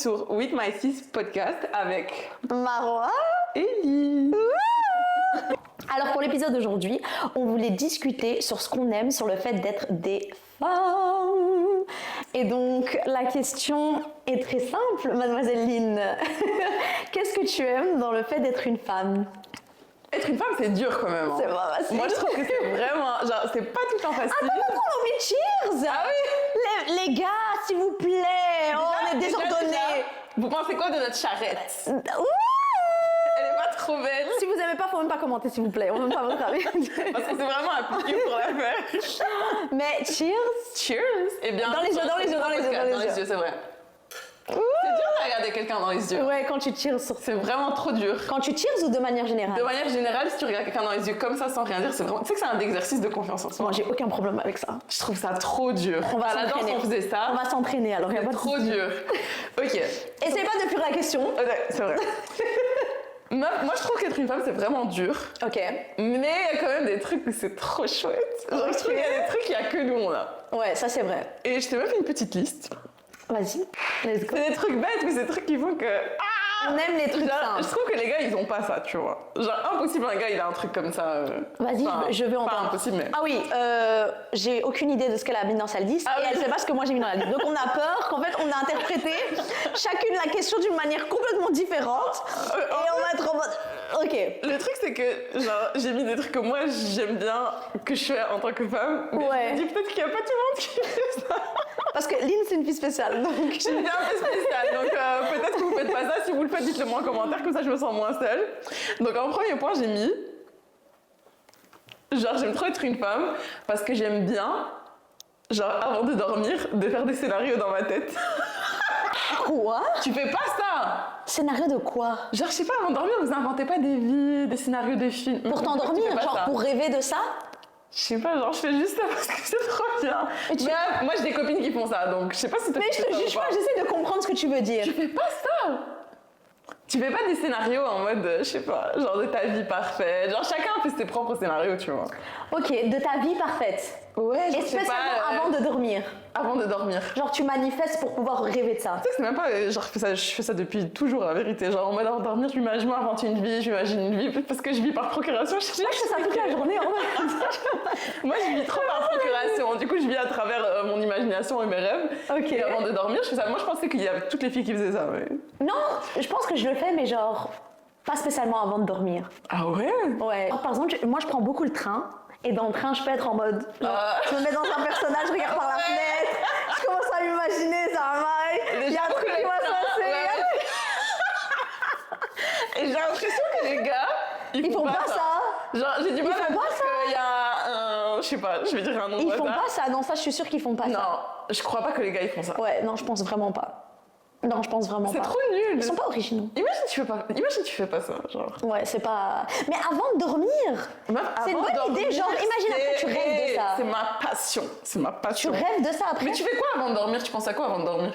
sur With My Sis podcast avec Marwa et Lise. Alors pour l'épisode d'aujourd'hui, on voulait discuter sur ce qu'on aime, sur le fait d'être des femmes. Et donc la question est très simple, mademoiselle Lynn. Qu'est-ce que tu aimes dans le fait d'être une femme? Être une femme, c'est dur quand même. Hein. C'est pas facile. Moi, je trouve que c'est vraiment... Genre, c'est pas tout le temps facile. Attends, on met cheers. Ah oui. Les gars, s'il vous plaît, on est désordonnés. Vous pensez quoi de notre charrette? Elle est pas trop belle. Si vous aimez pas, faut même pas commenter, s'il vous plaît. On n'aime pas votre avis. Parce que c'est vraiment appliqué pour la faire. Mais cheers. Cheers. Eh bien, Dans les yeux, c'est vrai. C'est dur de regarder quelqu'un dans les yeux. Ouais, quand tu tires sur... C'est vraiment trop dur. Quand tu tires ou de manière générale? De manière générale, si tu regardes quelqu'un dans les yeux comme ça sans rien dire, c'est vraiment... Tu sais que c'est un exercice de confiance en soi. Moi, j'ai aucun problème avec ça. Je trouve ça trop dur. On va à la danse, s'entraîner. on faisait ça. On va s'entraîner alors. C'est trop dur. Ok. Essaye pas de fuir la question. Ouais, c'est vrai. Moi, je trouve qu'être une femme, c'est vraiment dur. Ok. Mais il y a quand même des trucs où c'est trop chouette. Genre, je trouve qu'il y a des trucs qu'il n'y a que nous, on a. Ouais, ça c'est vrai. Et je t'ai même fait une petite liste. Vas-y, let's go. C'est des trucs bêtes, mais c'est des trucs qui font que... On aime les trucs Genre, je simples. trouve que les gars, ils ont pas ça, tu vois. Genre, impossible, un gars, il a un truc comme ça. Vas-y, Enfin, je veux pas entendre. impossible, mais... Ah oui, j'ai aucune idée de ce qu'elle a mis dans sa liste Ah et oui. elle sait pas ce que moi j'ai mis dans la liste. Donc on a peur qu'en fait on a interprété chacune la question d'une manière complètement différente et on va être en mode... Ok. Le truc, c'est que, genre, j'ai mis des trucs que moi, j'aime bien, que je fais en tant que femme. Mais Ouais. je me dis peut-être qu'il n'y a pas tout le monde qui fait ça. Parce que Lynn c'est une fille spéciale donc... Je suis bien un peu spéciale, donc peut-être que vous faites pas ça. Si vous le faites, dites-le moi en commentaire, comme ça je me sens moins seule. Donc en premier point, j'ai mis... Genre, j'aime trop être une femme, parce que j'aime bien, genre, avant de dormir, de faire des scénarios dans ma tête. Quoi? Tu fais pas ça? Scénario de quoi? Genre, je sais pas, avant de dormir, vous inventez pas des vies, des scénarios de films. Pour Tu t'endormir, fais pas genre ça. pour rêver de ça? Je sais pas, genre je fais juste ça parce que c'est trop bien. Mais tu- Mais moi j'ai des copines qui font ça, donc je sais pas si toi Mais tu je fais te ça ou juge pas, pas. j'essaie de comprendre ce que tu veux dire. Tu fais pas ça. Tu fais pas des scénarios en mode, je sais pas, genre de ta vie parfaite. Genre chacun fait ses propres scénarios, tu vois. Ok, de ta vie parfaite. Ouais, Et spécialement avant de dormir. Avant de dormir. Genre tu manifestes pour pouvoir rêver de ça. Tu sais que c'est même pas, genre je fais ça depuis toujours, la vérité. Genre en mode avant de dormir, je m'invente une vie, j'imagine une vie, parce que je vis par procuration. Moi je fais ça toute la journée en fait. Moi je vis trop par procuration, du coup je vis à travers mon imagination et mes rêves. Ok. Et avant de dormir, je fais ça. Moi je pensais qu'il y avait toutes les filles qui faisaient ça, mais... Non, je pense que je le fais mais genre pas spécialement avant de dormir. Ah ouais? Ouais. Par exemple, moi je prends beaucoup le train. Et dans le train, je peux être en mode, genre, je me mets dans un personnage, je regarde par la fenêtre, je commence à m'imaginer, ça va, il y a un truc qui va se passer. Et j'ai l'impression que les gars, Ils font pas ça. Genre, j'ai du mal Ils à font dire pas ça. qu'il y a un... Je sais pas, je vais dire un nom Ils au font hasard. pas ça, non ça je suis sûre qu'ils font pas ça. Non, je crois pas que les gars ils font ça. Ouais, non je pense vraiment pas. Non, je pense vraiment C'est pas. trop nul. Ils sont pas originaux. Imagine tu fais pas ça, genre. Ouais, c'est pas... Mais avant de dormir, Meuf, c'est une avant de bonne idée, dormir, genre imagine après tu rêves de ça. C'est ma passion, c'est ma Tu passion. rêves de ça après. Mais tu fais quoi avant de dormir? Tu penses à quoi avant de dormir?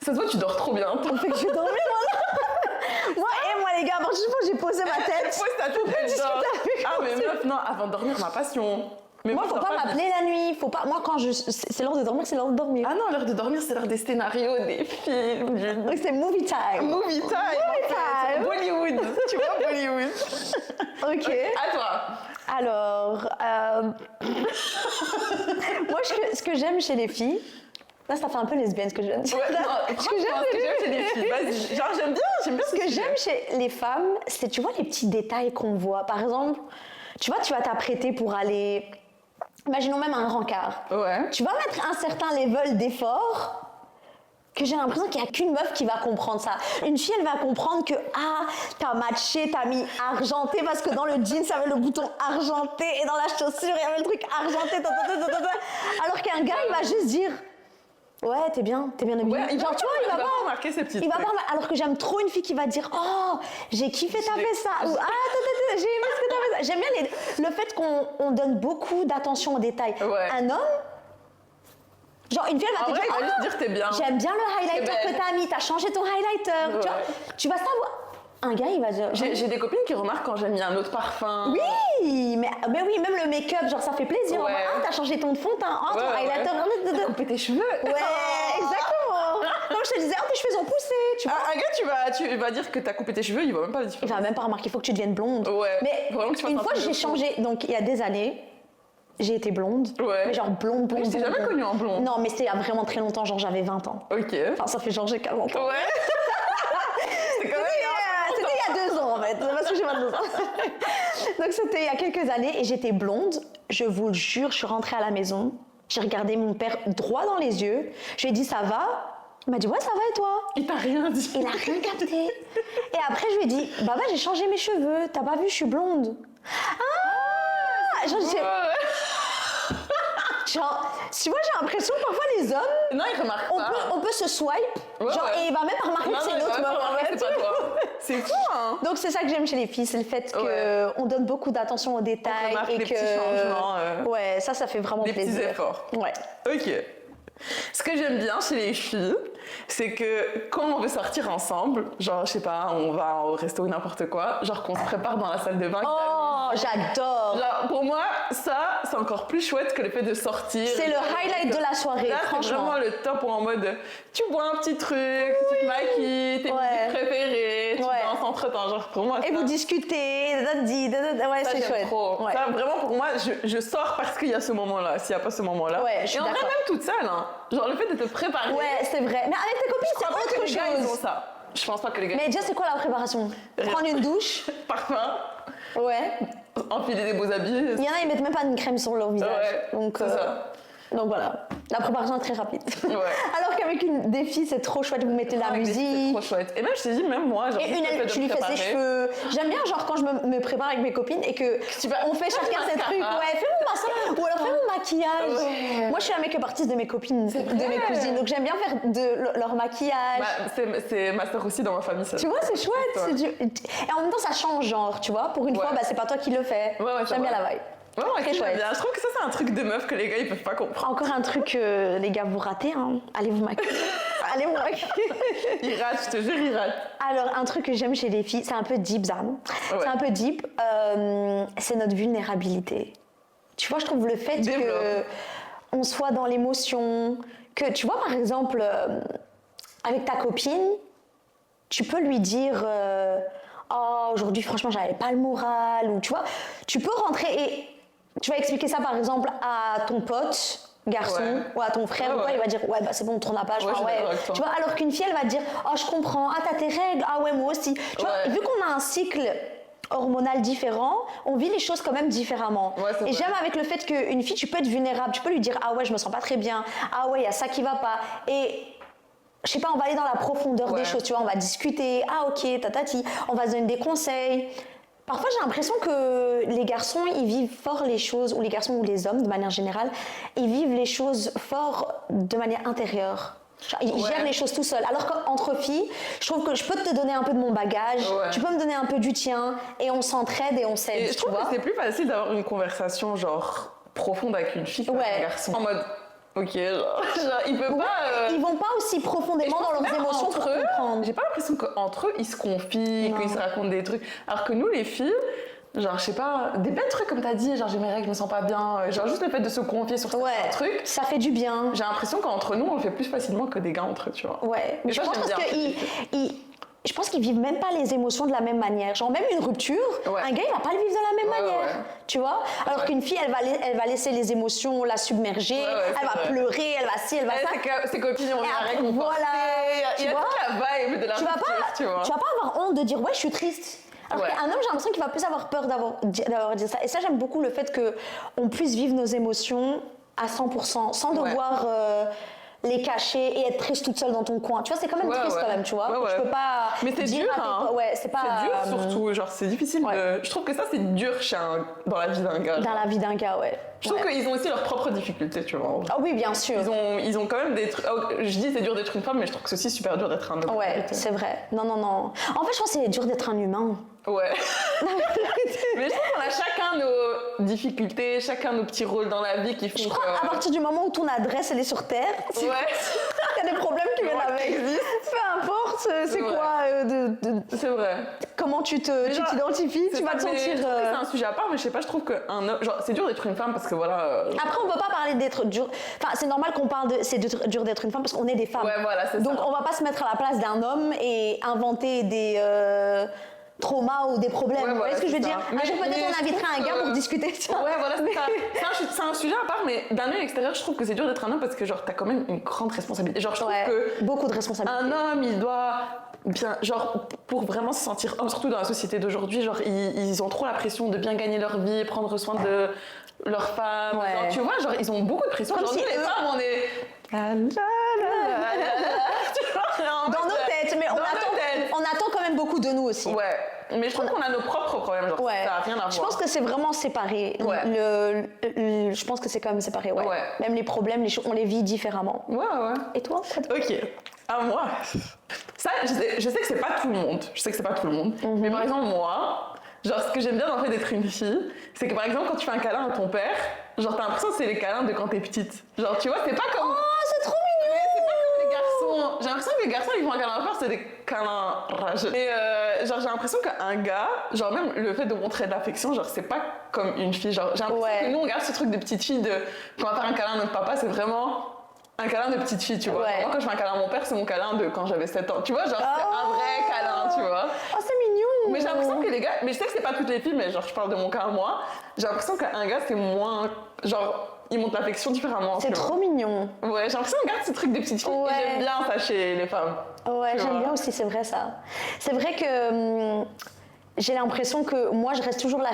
Ça se voit, tu dors trop bien. On fait que je vais dormir moi. Moi les gars, à partir du moment où j'ai posé ma tête, Pose ta tête, elle discuter dort. avec Ah moi, mais c'est- meuf, non, avant de dormir, ma passion. Mais moi je faut dors pas m'appeler la nuit, faut pas... Moi quand c'est l'heure de dormir, c'est l'heure de dormir. Ah non, l'heure de dormir, c'est l'heure des scénarios, des films, du Donc c'est movie time. movie time. en fait. time. Bollywood. Tu vois, Bollywood. Ok. À toi. Alors, moi ce que j'aime chez les filles, là ça fait un peu lesbienne ce que je viens de dire. Ouais, non, Ce que j'aime chez les filles. Vas-y. Genre, j'aime bien Ce que j'aime chez les femmes, c'est, tu vois, les petits détails qu'on voit. Par exemple, tu vois, tu vas t'apprêter pour aller, imaginons même un rencard. Ouais. Tu vas mettre un certain level d'effort que j'ai l'impression qu'il n'y a qu'une meuf qui va comprendre ça. Une fille, elle va comprendre que, t'as matché, t'as mis argenté, parce que dans le jean, ça avait le bouton argenté, et dans la chaussure, il y avait le truc argenté, alors qu'un gars, il va juste dire... Ouais, t'es bien habillée. Ouais, il va Genre, tu vois, il va pas pas... remarquer ces petits Il va trucs. pas... Alors que j'aime trop une fille qui va dire « Oh, j'ai kiffé t'as fait ça » ou « Ah, j'ai aimé ce que t'as fait ça ». J'aime bien le fait qu'on donne beaucoup d'attention aux détails. Ouais. Un homme, genre une fille, elle va En te vrai, dire il va « juste Oh, dire t'es bien. j'aime bien le highlighter T'es belle. que t'as mis, t'as changé ton highlighter. » Tu vois, Ouais. tu vas savoir... Un gars, il va dire... J'ai des copines qui remarquent quand j'ai mis un autre parfum. Oui, mais oui, même le make-up, genre ça fait plaisir. Ouais. Ah, t'as changé ton fond de teint, ton Ouais, highlighter. T'as coupé tes cheveux. Ouais, exactement. Donc je je te disais, oh, tes cheveux ont poussé, tu vois. Un gars, tu vas dire que t'as coupé tes cheveux, il va même pas le dire. Il va même pas remarquer, il faut que tu deviennes blonde. Ouais. Mais Vraiment que tu fasses une un fois, truc de j'ai fou. changé. Donc, il y a des années, j'ai été blonde. Ouais. Mais genre blonde. Je t'ai jamais blonde. connue en blonde. Non, mais c'était il y a vraiment très longtemps, genre j'avais 20 ans. Ok. Enfin, ça fait genre j'ai 40 ans. Ouais. C'est quand même. C'était il y a 2 ans en fait, c'est parce que j'ai 22 ans. Donc c'était il y a quelques années et j'étais blonde. Je vous le jure, je suis rentrée à la maison. J'ai regardé mon père droit dans les yeux. Je lui ai dit ça va. Il m'a dit ouais ça va et toi? Il t'a rien dit. Il a rien capté. Et après je lui ai dit bah j'ai changé mes cheveux. T'as pas vu je suis blonde. Ah genre, genre, tu vois j'ai l'impression parfois les hommes Non, il remarque pas. on peut se swipe Ouais, genre ouais. et il va même pas remarquer Non, que c'est non, une il autre va meuf pas en remarquer, fait. c'est pas toi. C'est fou, hein. Donc c'est ça que j'aime chez les filles, c'est le fait Ouais. qu'on donne beaucoup d'attention aux détails remarque et les que petits changements, ouais ça fait vraiment Des plaisir. petits efforts. Ouais. Ok. Ce que j'aime bien chez les filles, c'est que quand on veut sortir ensemble, genre, je sais pas, on va au resto ou n'importe quoi, genre qu'on se prépare dans la salle de bain. Oh j'adore. Genre, pour moi, ça, c'est encore plus chouette que le fait de sortir. C'est le highlight de la soirée, Là, c'est franchement. vraiment le top où en mode, tu bois un petit truc, tu te maquilles, tes Ouais. musiques préférées, tu Ouais. danses entre temps. Genre, pour moi, Et ça, vous discutez, ouais ça, c'est j'aime chouette. trop. Ouais. Ça, vraiment, pour moi, je sors parce qu'il y a ce moment-là. S'il n'y a pas ce moment-là. Ouais, je suis Et en vrai, d'accord. même toute seule, hein. Genre, le fait de te préparer. Ouais c'est vrai. Mais avec tes copines Je crois pas c'est que autre les gars, ils ont chose. ça. Je pense pas que les gars. Mais déjà c'est quoi la préparation? Prendre une douche. Parfum, Ouais. enfiler des beaux habits. Il y en a ils mettent même pas une crème sur leur visage. Ouais, Donc c'est ça. donc voilà. La préparation est très rapide. Ouais. Alors qu'avec des filles, c'est trop chouette, vous mettez la Avec des filles, c'est musique. trop chouette. Et même, je t'ai dit, même moi, genre. Et juste le fait de tu lui fais ses préparer. cheveux. J'aime bien, genre, quand je me prépare avec mes copines et que on fait chacun ses mascara. trucs. Ouais, fais mon massage. Ou alors fais mon maquillage. Ouais. Moi, je suis la make-up artiste de mes copines, de vrai. mes cousines. Donc, j'aime bien faire leur maquillage. Bah, c'est ma sœur aussi dans ma famille, ça. Tu vois, c'est chouette. Ouais. Et en même temps, ça change, genre, tu vois. Pour une fois, Ouais. bah, c'est pas toi qui le fais. Ouais, c'est J'aime bien vrai. la vibe. Ouais, ouais, Très j'aime chouette. bien. Je trouve que ça, c'est un truc de meuf que les gars, ils peuvent pas comprendre. Encore un truc, les gars, vous ratez, hein. Allez vous maquiller. Allez vous maquiller. Ils ratent, je te jure, ils ratent. Alors, un truc que j'aime chez les filles, c'est un peu deep, ça. Ouais. C'est un peu deep. C'est notre vulnérabilité. Tu vois, je trouve le fait Développe. que on soit dans l'émotion, que tu vois, par exemple, avec ta copine, tu peux lui dire oh, aujourd'hui, franchement, j'avais pas le moral, ou tu vois, tu peux rentrer et tu vas expliquer ça, par exemple, à ton pote garçon Ouais. ou à ton frère Ouais, ou quoi, ouais. il va dire ouais bah c'est bon, on tourne la page. Ouais, Enfin, je suis d'accord avec toi. tu vois, alors qu'une fille elle va te dire oh je comprends, ah t'as tes règles, ah ouais moi aussi. Tu vois, Ouais. vu qu'on a un cycle hormonal différent, on vit les choses quand même différemment. Ouais, c'est et vrai. j'aime avec le fait qu'une fille, tu peux être vulnérable, tu peux lui dire ah ouais je me sens pas très bien, ah ouais il y a ça qui va pas, et je sais pas, on va aller dans la profondeur Ouais. des choses, tu vois, on va discuter, ah ok, tatati, on va se donner des conseils. Parfois, j'ai l'impression que les garçons, ils vivent fort les choses, ou les garçons ou les hommes, de manière générale, ils vivent les choses fort de manière intérieure. Genre, ils Ouais. gèrent les choses tout seuls. Alors qu'entre filles, je trouve que je peux te donner un peu de mon bagage, Ouais. tu peux me donner un peu du tien, et on s'entraide et on s'aide, Et je tu trouve vois. que c'est plus facile d'avoir une conversation, genre, profonde avec une fille qu'avec Ouais. un garçon. En mode, ok, genre il peut Ouais, pas. Ils vont pas aussi profondément dans leurs Même émotions pour entre eux, comprendre. j'ai pas l'impression qu'entre eux, ils se confient, Non. qu'ils se racontent des trucs. Alors que nous, les filles, genre, je sais pas, des belles trucs comme t'as dit, genre j'ai mes règles, je me sens pas bien, genre juste le fait de se confier sur certains Ouais, trucs, ça fait du bien. j'ai l'impression qu'entre nous, on le fait plus facilement que des gars entre eux, tu vois. Ouais, mais Et je ça, pense j'aime parce bien. je pense qu'ils vivent même pas les émotions de la même manière. Genre même une rupture, Ouais. un gars il va pas le vivre de la même Ouais, manière, ouais. tu vois. Alors Ouais. qu'une fille elle va laisser les émotions la submerger, Ouais, ouais, elle c'est va vrai. pleurer, elle va ci, elle va ça. Ses copines ont Et une après, règle, voilà, il y a tu vois. toute la vibe de la Tu vas rupture, pas, tu vois. tu vas pas avoir honte de dire ouais je suis triste. Alors Ouais. qu'un homme j'ai l'impression qu'il va plus avoir peur d'avoir dit ça. Et ça j'aime beaucoup le fait que on puisse vivre nos émotions à 100% sans Ouais. devoir les cacher et être triste toute seule dans ton coin. Tu vois, c'est quand même Ouais, triste ouais. quand même, tu vois. Ouais, ouais. Je peux pas Mais c'est dire dur, à tes hein. ouais, c'est pas C'est dur surtout, genre c'est difficile ouais. de... Je trouve que ça c'est dur dans la vie d'un gars. dans la vie d'un gars, ouais. Je trouve Ouais. qu'ils ont aussi leurs propres difficultés, tu vois. Ah oui, bien sûr. Ils ont quand même des trucs... Je dis c'est dur d'être une femme, mais je trouve que c'est aussi super dur d'être un homme. en Ouais, vérité. c'est vrai. Non, non, non. En fait, je pense que c'est dur d'être un humain. Ouais. Mais je trouve qu'on a chacun nos difficultés, chacun nos petits rôles dans la vie qui font Je crois à partir du moment où ton adresse elle est sur Terre, Ouais. il y a des problèmes qui viennent Ouais, avec. existe. Peu importe. importe c'est Ouais. quoi C'est vrai. comment tu t'identifies, tu vas te sentir... Je trouve que c'est un sujet à part, mais je sais pas, je trouve que genre, c'est dur d'être une femme parce que voilà... Après, on peut pas parler d'être dur. Enfin, c'est normal qu'on parle de c'est dur d'être une femme parce qu'on est des femmes. Ouais, voilà, c'est Donc, ça. on va pas se mettre à la place d'un homme et inventer des traumas ou des problèmes. Ouais, Vous voyez voilà, ce que je veux c'est dire? ça. Un jour, Mais peut-être je on invitera trouve un gars que- pour discuter de ça. Ouais, voilà, c'est ça. C'est un sujet à part, mais d'un œil extérieur, je trouve que c'est dur d'être un homme parce que, genre, t'as quand même une grande responsabilité. Genre, je trouve Ouais, que beaucoup de responsabilités. un homme, il doit bien, genre, pour vraiment se sentir homme, surtout dans la société d'aujourd'hui, genre, ils ont trop la pression de bien gagner leur vie, prendre soin de leur femme. Ouais. Genre, tu vois, genre, ils ont beaucoup de pression. Comme Genre, si nous, les eux- femmes, on est... Tu vois, en Dans fait, c'est- nos têtes, mais dans nos têtes. on attend quand même beaucoup de nous aussi. Ouais, mais je trouve qu'on a nos propres problèmes, genre, Ouais. ça n'a rien à voir. Je pense que c'est vraiment séparé. Ouais. Je pense que c'est quand même séparé, ouais. Ouais. Même les problèmes, on les vit différemment. Ouais, ouais. Et toi? Ok, à moi. Ça, je sais que c'est pas tout le monde. Je sais que c'est pas tout le monde. Mais par exemple, moi, genre, ce que j'aime bien dans le fait d'être une fille, c'est que par exemple, quand tu fais un câlin à ton père, genre, t'as l'impression que c'est les câlins de quand t'es petite. Genre, tu vois, c'est pas comme. Oh, c'est trop mignon! C'est pas comme les garçons. J'ai l'impression que les garçons, ils font un câlin à leur père, c'est des câlins rageux. Et genre, j'ai l'impression qu'un gars, genre, même le fait de montrer de l'affection, genre, c'est pas comme une fille. Genre, j'ai l'impression Ouais. que nous, on garde ce truc de petite fille de. Quand on va faire un câlin à notre papa, c'est vraiment. Un câlin de petite fille, tu vois. Ouais. Genre, moi, quand je fais un câlin à mon père, c'est mon câlin de quand j'avais 7 ans. Tu vois, genre, c'est un vrai câlin, tu vois. Oh, c'est mignon! Mais j'ai l'impression que les gars, mais je sais que c'est pas toutes les filles, mais genre, je parle de mon cas à moi. J'ai l'impression qu'un gars, c'est moins. Genre, il montre l'affection différemment. C'est tu vois. trop mignon. Ouais, j'ai l'impression qu'on garde ce truc des petites filles. Ouais. Et j'aime bien ça chez les femmes. Ouais, Tu j'aime vois. bien aussi, c'est vrai ça. C'est vrai que j'ai l'impression que moi, je reste toujours la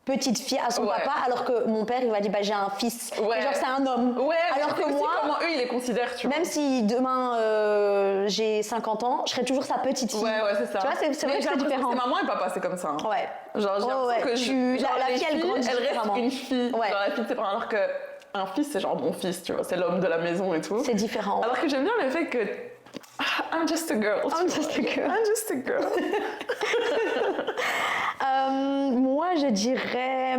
petite fille à son Ouais. papa, alors que mon père, il va dire, bah, j'ai un fils. Ouais. Et genre, c'est un homme. Ouais, mais alors je sais que aussi moi, comment eux, ils les considèrent, tu vois. même si demain j'ai 50 ans, je serai toujours sa petite fille. Ouais, ouais, c'est ça. Tu vois, c'est Mais vrai que j'ai c'est l'impression différent. que c'est maman et papa, c'est comme ça. Hein. Ouais. Genre, j'ai l'impression ouais. que La genre, fille, elle les grandit filles, elle différemment. reste une fille. Ouais. Genre, la fille, c'est pas alors que un fils, c'est genre mon fils, tu vois. C'est l'homme de la maison et tout. C'est différent. Alors que j'aime bien le fait que I'm just a girl. I'm just a girl. I'm just a girl. Moi, je dirais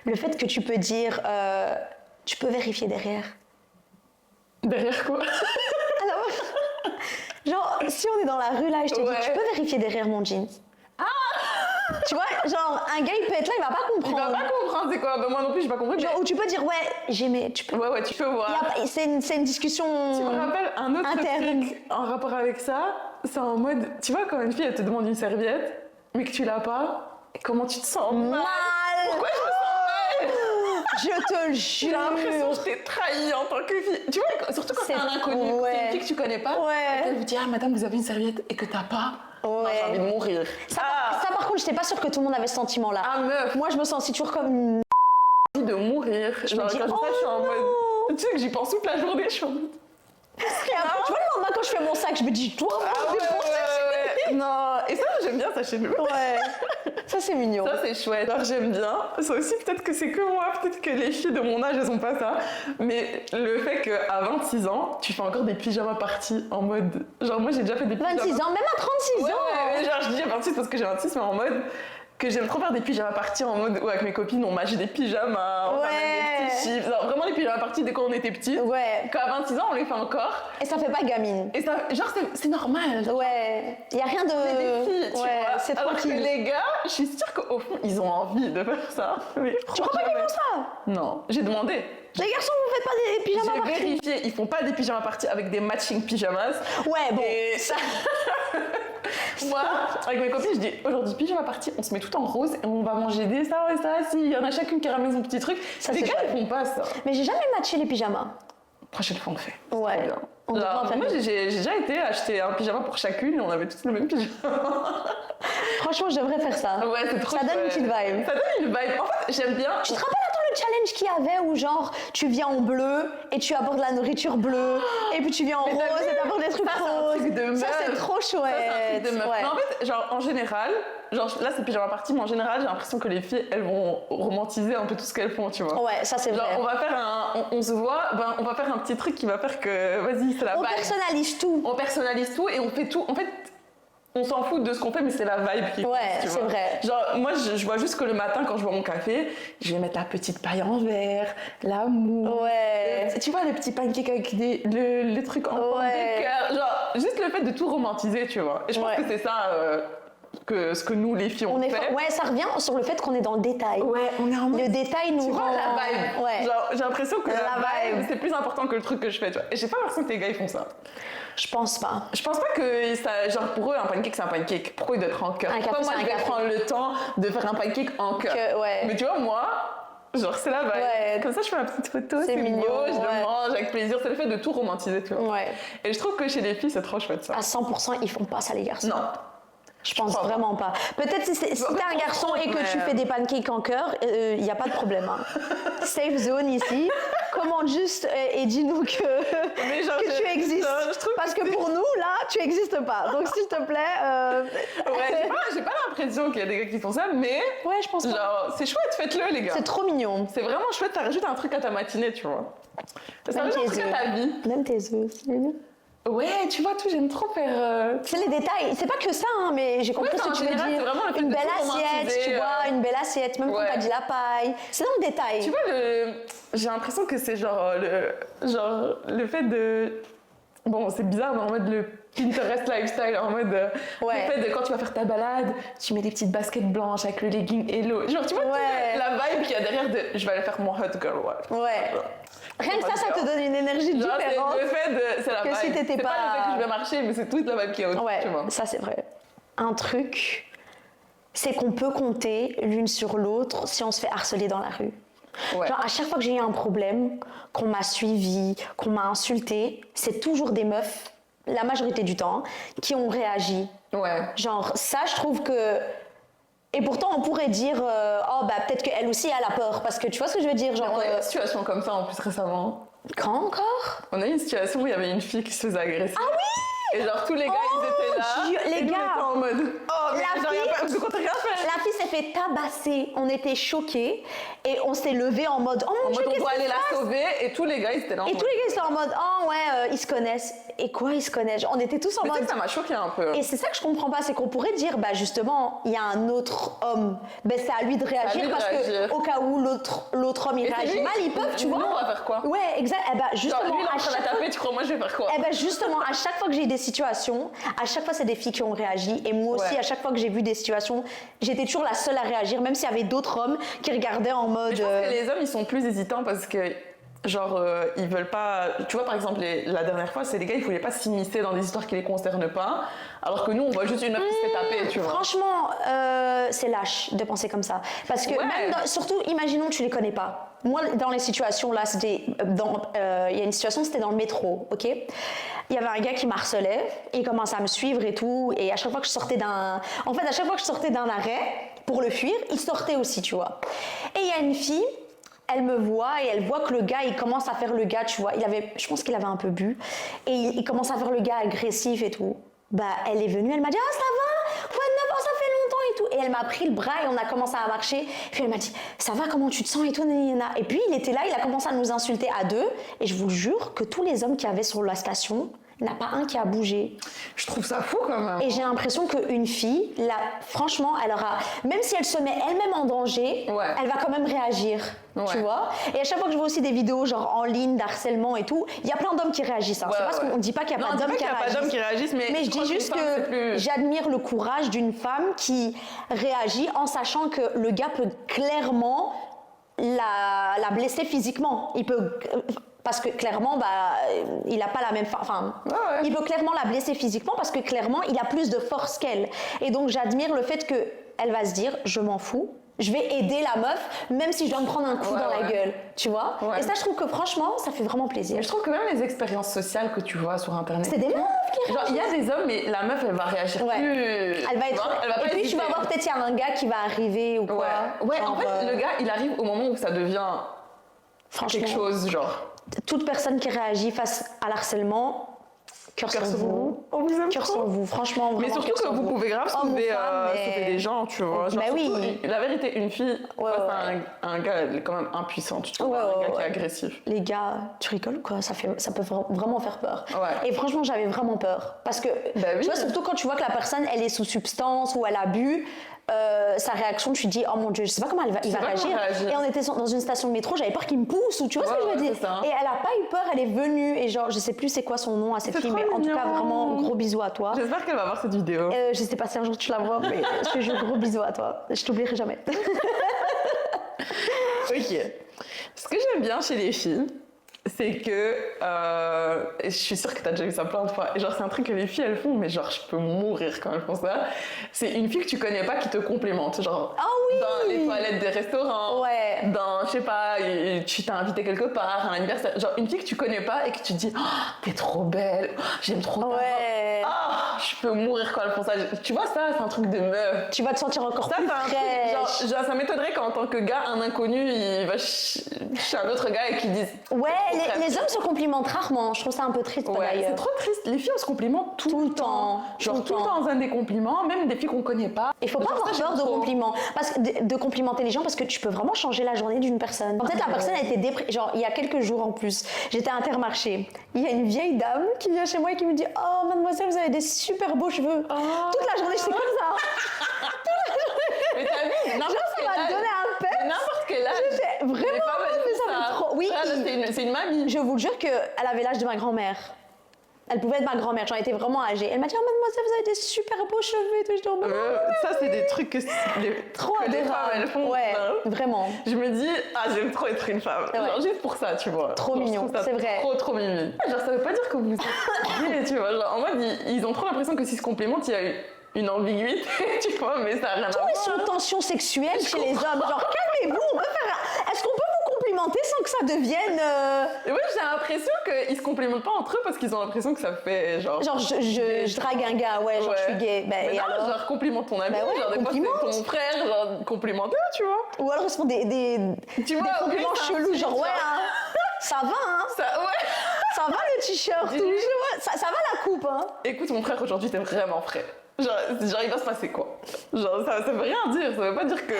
le fait que tu peux dire, tu peux vérifier derrière. Derrière quoi? Alors, genre, si on est dans la rue là et je te Ouais. dis, tu peux vérifier derrière mon jeans. Tu vois, genre, un gars il peut être là, il va pas Il va comprendre. pas comprendre c'est quoi. Ben, moi non plus, j'ai pas compris. Genre, ou tu peux dire, ouais, j'aimais, tu peux. Ouais, ouais, tu peux voir. C'est une discussion. Tu me rappelles un autre interne. truc en rapport avec ça, c'est en mode, tu vois quand une fille elle te demande une serviette, mais que tu l'as pas, comment tu te sens Mal. Pourquoi je me sens mal? Je te le J'ai l'impression jure. que je t'ai trahi en tant que fille. Tu vois, surtout quand c'est un C'est- inconnu, ouais. c'est une fille que tu connais pas, Ouais. elle vous dit ah madame vous avez une serviette et que t'as pas. Non, Ouais. j'ai envie de mourir. Ça, par contre, j'étais pas sûre que tout le monde avait ce sentiment-là. Ah meuf, Moi, je me sens toujours comme une. j'ai envie de mourir. Genre me dis, quand je oh ça, je suis en non. mode. Tu sais que j'y pense toute la journée, je suis en mode. Et après, tu vois, le lendemain, quand je fais mon sac, je me dis, je dois Ah avoir ouais, des bons ouais. Non, et ça j'aime bien ça chez nous. Ouais. Ça, c'est mignon. Ça c'est chouette. Alors j'aime bien. Ça aussi peut-être que c'est que moi, peut-être que les filles de mon âge elles ont pas ça. Mais le fait qu'à 26 ans, tu fais encore des pyjamas parties en mode. Genre moi j'ai déjà fait des pyjamas. 26 ans, même à 36 Ouais, ans. mais genre je dis à 26 parce que j'ai 26 mais en mode que j'aime trop faire des pyjamas parties en mode où avec mes copines on mâchait des pyjamas, on Ouais. ramène des petits chips. Genre vraiment les pyjamas parties dès quand on était petits. Ouais. Qu'à 26 ans on les fait encore. Et ça fait pas gamine. Et ça, genre c'est normal. Genre, Ouais. Y a rien de. c'est des filles, tu ouais, vois. c'est Alors que tranquille. les gars, je suis sûre qu'au fond, ils ont envie de faire ça. Mais Tu crois pas qu'ils font ça? Non, j'ai demandé. Les garçons, vous faites pas des pyjamas J'ai parties? vérifié, ils font pas des pyjamas parties avec des matching pyjamas. Ouais, bon. Et ça. Moi, avec mes copines, je dis aujourd'hui pyjama party, on se met tout en rose et on va manger des ça et ça. Si, il y en a chacune qui ramène son petit truc. Ça, Les c'est gars, ils chouette. font pas ça. Mais j'ai jamais matché les pyjamas. Prochaine fois, on le fait. Ouais. Trop bien. On devrait Genre, en faire moi, une. j'ai déjà été acheter un pyjama pour chacune et on avait tous le même pyjama. Franchement, je devrais faire ça. Ouais, c'est trop Ça donne une chouette. petite vibe. Ça donne une vibe. En fait, j'aime bien. Tu te rappelles, attends, le challenge qu'il y avait où genre tu viens en bleu et tu apportes de la nourriture bleue et puis tu viens en Mais rose t'as vu et t'apportes des trucs Ça, c'est un roses. truc de Ça, meuf. c'est trop chouette. Ça, c'est un truc de meuf. Ouais. Mais en fait, genre, en général, genre, là, c'est pyjama party, mais en général, j'ai l'impression que les filles, elles vont romantiser un peu tout ce qu'elles font, tu vois. Ouais, ça c'est Genre, vrai. on va faire on se voit, ben, on va faire un petit truc qui va faire que, vas-y, c'est la On vibe. personnalise tout. On personnalise tout et on fait tout. En fait, on s'en fout de ce qu'on fait, mais c'est la vibe qui compte, Ouais, tu c'est vois. vrai. Genre, moi, je vois juste que le matin, quand je bois mon café, je vais mettre la petite paille en verre, l'amour. Ouais. Tu vois, les petits pancakes avec le truc en forme de cœur. Genre, juste le fait de tout romantiser, tu vois. Et je pense que c'est ça ce que nous, les filles, on fait. Ouais, ça revient sur le fait qu'on est dans le détail. Ouais, on est en mode... Le détail nous Tu vois rend... la vibe. Ouais. Genre, j'ai l'impression que la vibe. vibe, c'est plus important que le truc que je fais, tu vois. Et j'ai pas l'impression que les gars, ils font ça. Je pense pas. Je pense pas que ça, genre pour eux un pancake c'est un pancake. Pourquoi il doit être en cœur? Un Pourquoi café, moi c'est je un vais café. prendre le temps de faire un pancake en cœur? Ouais. Mais tu vois moi, genre c'est la vibe. Ouais. Comme ça je fais ma petite photo, C'est c'est mignon, beau, je ouais. le mange avec plaisir. C'est le fait de tout romantiser, tu vois. Ouais. Et je trouve que chez les filles c'est trop chouette ça. À 100%, ils font pas ça, les garçons. Non. Je pense crois pas. vraiment pas. Peut-être si t'es un garçon et que tu mais- fais des pancakes en cœur, il n'y a pas de problème. Hein. Safe zone ici. Commande juste et dis-nous Mais genre, que tu existes. genre, je trouve Parce que pour nous, là, tu n'existes pas. Donc s'il te plaît... Ouais, j'ai pas l'impression qu'il y a des gars qui font ça, mais Ouais, je pense pas. genre c'est chouette, faites-le les gars. C'est trop mignon. C'est vraiment chouette, ça rajoute un truc à ta matinée, tu vois. Ça Même rajoute un tes truc œufs. à ta vie. Même tes œufs. c'est mignon. Ouais, tu vois, tout, j'aime trop faire. C'est les détails. C'est pas que ça, hein, mais j'ai compris Ouais, ce que en tu veux général, dire. c'est vraiment le fait Une de belle tout assiette, romantiser, tu vois, une belle assiette, même quand Ouais. t'as dit la paille. C'est dans le détail. Tu vois, j'ai l'impression que c'est genre le fait de. Bon, c'est bizarre, mais en mode le Pinterest lifestyle, en mode Ouais. le fait de quand tu vas faire ta balade, tu mets des petites baskets blanches avec le legging hello. Genre, tu vois, Ouais. la vibe qu'il y a derrière de je vais aller faire mon hot girl walk. Ouais. Rien que ça te donne une énergie Genre, différente. c'est le fait de. C'est la Que vibe. si t'étais c'est pas pas- le fait que je vais marcher, mais c'est toute la vibe qui est autour, Ouais, tu vois. ça c'est vrai. Un truc, c'est qu'on peut compter l'une sur l'autre si on se fait harceler dans la rue. Ouais. Genre à chaque fois que j'ai eu un problème, qu'on m'a suivi, qu'on m'a insulté, c'est toujours des meufs, la majorité du temps, qui ont réagi. Ouais. Genre ça, je trouve que... Et pourtant, on pourrait dire, oh bah peut-être qu'elle aussi elle a peur, parce que tu vois ce que je veux dire, genre... On a eu une situation comme ça en plus récemment. Quand encore? On a eu une situation où il y avait une fille qui se faisait agresser. Ah oui! Et genre tous les gars Oh, ils étaient là. Dieu, les et nous, gars. on était en mode. Oh mais La genre, fille- y a pas de quoi t'as rien fait. La fille s'est fait tabasser, on était choqués, et on s'est levé en mode, oh mon En Dieu, mode on qu'est-ce doit qui aller se la passe? sauver et tous les gars ils étaient là. en Et mode- tous les gars ils sont en mode, oh ouais, ils se connaissent. Et quoi, ils se connaissent? On était tous en Mais tu sais mode... que ça m'a choqué un peu. Et c'est ça que je comprends pas, c'est qu'on pourrait dire, bah justement, il y a un autre homme, ben c'est à lui de réagir lui de parce réagir. que au cas où l'autre homme il Et c'est réagit lui, mal, ils peuvent, tu nous, vois. on va faire quoi? Ouais, exact. Eh ben Genre justement, lui il est en à train de chaque la fois, taper, tu crois moi je vais faire quoi? eh ben justement, à chaque fois que j'ai eu des situations, à chaque fois c'est des filles qui ont réagi. Et moi aussi, Ouais. à chaque fois que j'ai vu des situations, j'étais toujours la seule à réagir, même s'il y avait d'autres hommes qui regardaient en mode. Je pense que les hommes ils sont plus hésitants parce que genre ils veulent pas. Tu vois par exemple la dernière fois c'est les gars ils voulaient pas s'immiscer dans des histoires qui les concernent pas, alors que nous on voit juste une meuf qui se fait taper, tu vois. Franchement, c'est lâche de penser comme ça. Parce que Ouais. même surtout, imaginons que tu les connais pas. Moi, dans les situations là, c'était il y a une situation, c'était dans le métro, ok. Il y avait un gars qui m'harcelait, il commençait à me suivre et tout, et à chaque fois que je sortais à chaque fois que je sortais d'un arrêt pour le fuir, il sortait aussi, tu vois. Et il y a une fille. Elle me voit et elle voit que le gars, il commence à faire le gars, tu vois. Je pense qu'il avait un peu bu. Et il commence à faire le gars agressif et tout. Bah, elle est venue, elle m'a dit « Ah, ça va? Quoi de neuf? Oh, ça fait longtemps et tout. » Et elle m'a pris le bras et on a commencé à marcher. Puis elle m'a dit « Ça va? Comment tu te sens et tout? » Et puis il était là, il a commencé à nous insulter à deux. Et je vous jure que tous les hommes qu'il y avait sur la station, il n'y en a pas un qui a bougé. Je trouve ça fou quand même. Et j'ai l'impression qu'une fille, là, franchement, elle aura, même si elle se met elle-même en danger, Ouais. elle va quand même réagir, tu Ouais. vois. Et à chaque fois que je vois aussi des vidéos genre en ligne d'harcèlement et tout, il y a plein d'hommes qui réagissent. Hein. Ouais, C'est parce ouais. qu'on ne dit pas qu'il n'y a Non, pas on dit d'hommes pas qui qu'il y a pas d'hommes qui réagissent, mais je je crois dis que juste les femmes, c'est que plus- j'admire le courage d'une femme qui réagit en sachant que le gars peut clairement la blesser physiquement. Il peut... Parce que clairement, bah, il n'a pas la même... Enfin, Ouais, ouais. il peut clairement la blesser physiquement parce que clairement, il a plus de force qu'elle. Et donc, j'admire le fait qu'elle va se dire, je m'en fous, je vais aider la meuf, même si je dois me prendre un coup Ouais, dans la ouais. gueule, tu vois. Ouais. Et ça, je trouve que franchement, ça fait vraiment plaisir. Mais je trouve que même les expériences sociales que tu vois sur internet. C'est des meufs qui Genre, il y a des hommes, mais la meuf, elle va réagir Ouais. plus. Elle va tu être... vois, elle va pas Et puis, tu hésiter. vas voir, peut-être il y a un gars qui va arriver ou quoi. Ouais, en Genre, fait, le gars, il arrive au moment où ça devient franchement, quelque chose, genre. toute personne qui réagit face à l'harcèlement, Cœur sur vous. On vous aime Cœur trop. sur vous, franchement. Mais Vraiment, surtout cœur que sur vous pouvez grave Homme ou sauver, femme, mais- sauver des gens, tu vois. Genre, Bah oui. surtout, la vérité, une fille Ouais, face ouais. à un gars, elle est quand même impuissante, tu vois. Ouais, Un gars ouais, qui est ouais. agressif. Les gars, tu rigoles quoi, ça peut vraiment faire peur. Ouais. Et franchement, j'avais vraiment peur. Parce que, Bah oui. tu vois, surtout quand tu vois que la personne, elle est sous substance ou elle a bu, sa réaction, tu te dis, oh mon Dieu, je sais pas comment il va sais pas comment réagir. réagir. Et on était dans une station de métro, j'avais peur qu'il me pousse, ou tu vois ce que je veux Ouais, dire. c'est ça. Et elle a pas eu peur, elle est venue, et genre, je sais plus c'est quoi son nom à cette C'est fille, trop mais en tout cas, mignon. vraiment, gros bisous à toi. J'espère qu'elle va voir cette vidéo. Je sais pas si un jour tu la vois, mais je te jure, gros bisous à toi. Je t'oublierai jamais. Ok. Ce que j'aime bien chez les filles, c'est que, et je suis sûre que t'as déjà vu ça plein de fois, et genre c'est un truc que les filles elles font, mais genre je peux mourir quand elles font ça, c'est une fille que tu connais pas qui te complimente, genre Ah oui! dans les toilettes des restaurants, Ouais. dans, je sais pas, tu t'es invité quelque part, à un anniversaire, genre une fille que tu connais pas et que tu te dis, oh, t'es trop belle, oh, j'aime trop ta robe. Ouais. Ah, je peux mourir quand elles font ça. Tu vois, ça, c'est un truc de meuf. Tu vas te sentir encore Ça, plus c'est un fraîche. truc, genre, ça m'étonnerait qu'en tant que gars, un inconnu, il va chez un autre gars et qu'il dise. Ouais, Trop les hommes se complimentent rarement. Je trouve ça un peu triste Ouais, d'ailleurs. c'est trop triste. Les filles, on se complimente tout le temps. Genre, tout le temps. dans un des compliments, même des filles qu'on connaît pas. Il faut pas Genre, avoir ça, peur j'aime de trop. compliments, parce que de complimenter les gens, parce que tu peux vraiment changer la journée d'une personne. Peut-être la personne a été déprimée. Genre, il y a quelques jours en plus, j'étais à Intermarché. Il y a une vieille dame qui vient chez moi et qui me dit, oh mademoiselle, vous avez des super beaux cheveux. Toute la journée, j'étais comme ça. Mais t'as vu, n'importe Genre, ça quel m'a âge- donné un pep. N'importe quel âge. J'étais les vraiment, femmes, elles mais font ça fait trop. Oui, Là, c'est une mamie. je vous le jure qu'elle avait l'âge de ma grand-mère. Elle pouvait être ma grand-mère, j'en étais vraiment âgée. Elle m'a dit, oh mademoiselle, vous avez des super beaux cheveux et tout. Je dis, oh, maman. Ça, c'est des trucs que, Trop que les femmes, elles adorable. font. Ouais, hein. vraiment. Je me dis, ah, j'aime trop être une femme. Ouais. Genre, juste pour ça, tu vois. Trop Genre, je mignon, trouve ça c'est vrai. Trop mimi. Genre, ça veut pas dire que vous êtes gay, tu vois. Genre, en mode, ils ont trop l'impression que s'ils se complimentent, il y a une ambiguïté, tu vois, mais ça a rien à Tout voir. est sous tension sexuelle chez les hommes. Genre, calmez-vous, on peut faire. Est-ce qu'on peut vous complimenter sans que ça devienne. Et ouais, j'ai l'impression qu'ils se complimentent pas entre eux parce qu'ils ont l'impression que ça fait genre. Genre, je drague un gars, ouais, genre, je suis gay. Ben, Mais et non, alors genre complimente ton ami, Bah ouais, genre des fois complimente. c'est ton frère, genre complimente-le, tu vois. Ou alors ils se font des Tu vois, compliments oui, c'est un chelous, truc, genre, ouais, hein, ça va, hein, Ça, ouais. ça va le t-shirt, Dis- tout, ça va la coupe, hein. Écoute, mon frère aujourd'hui t'es vraiment frais. Genre, il va se passer quoi. Genre, ça veut rien dire, ça veut pas dire que.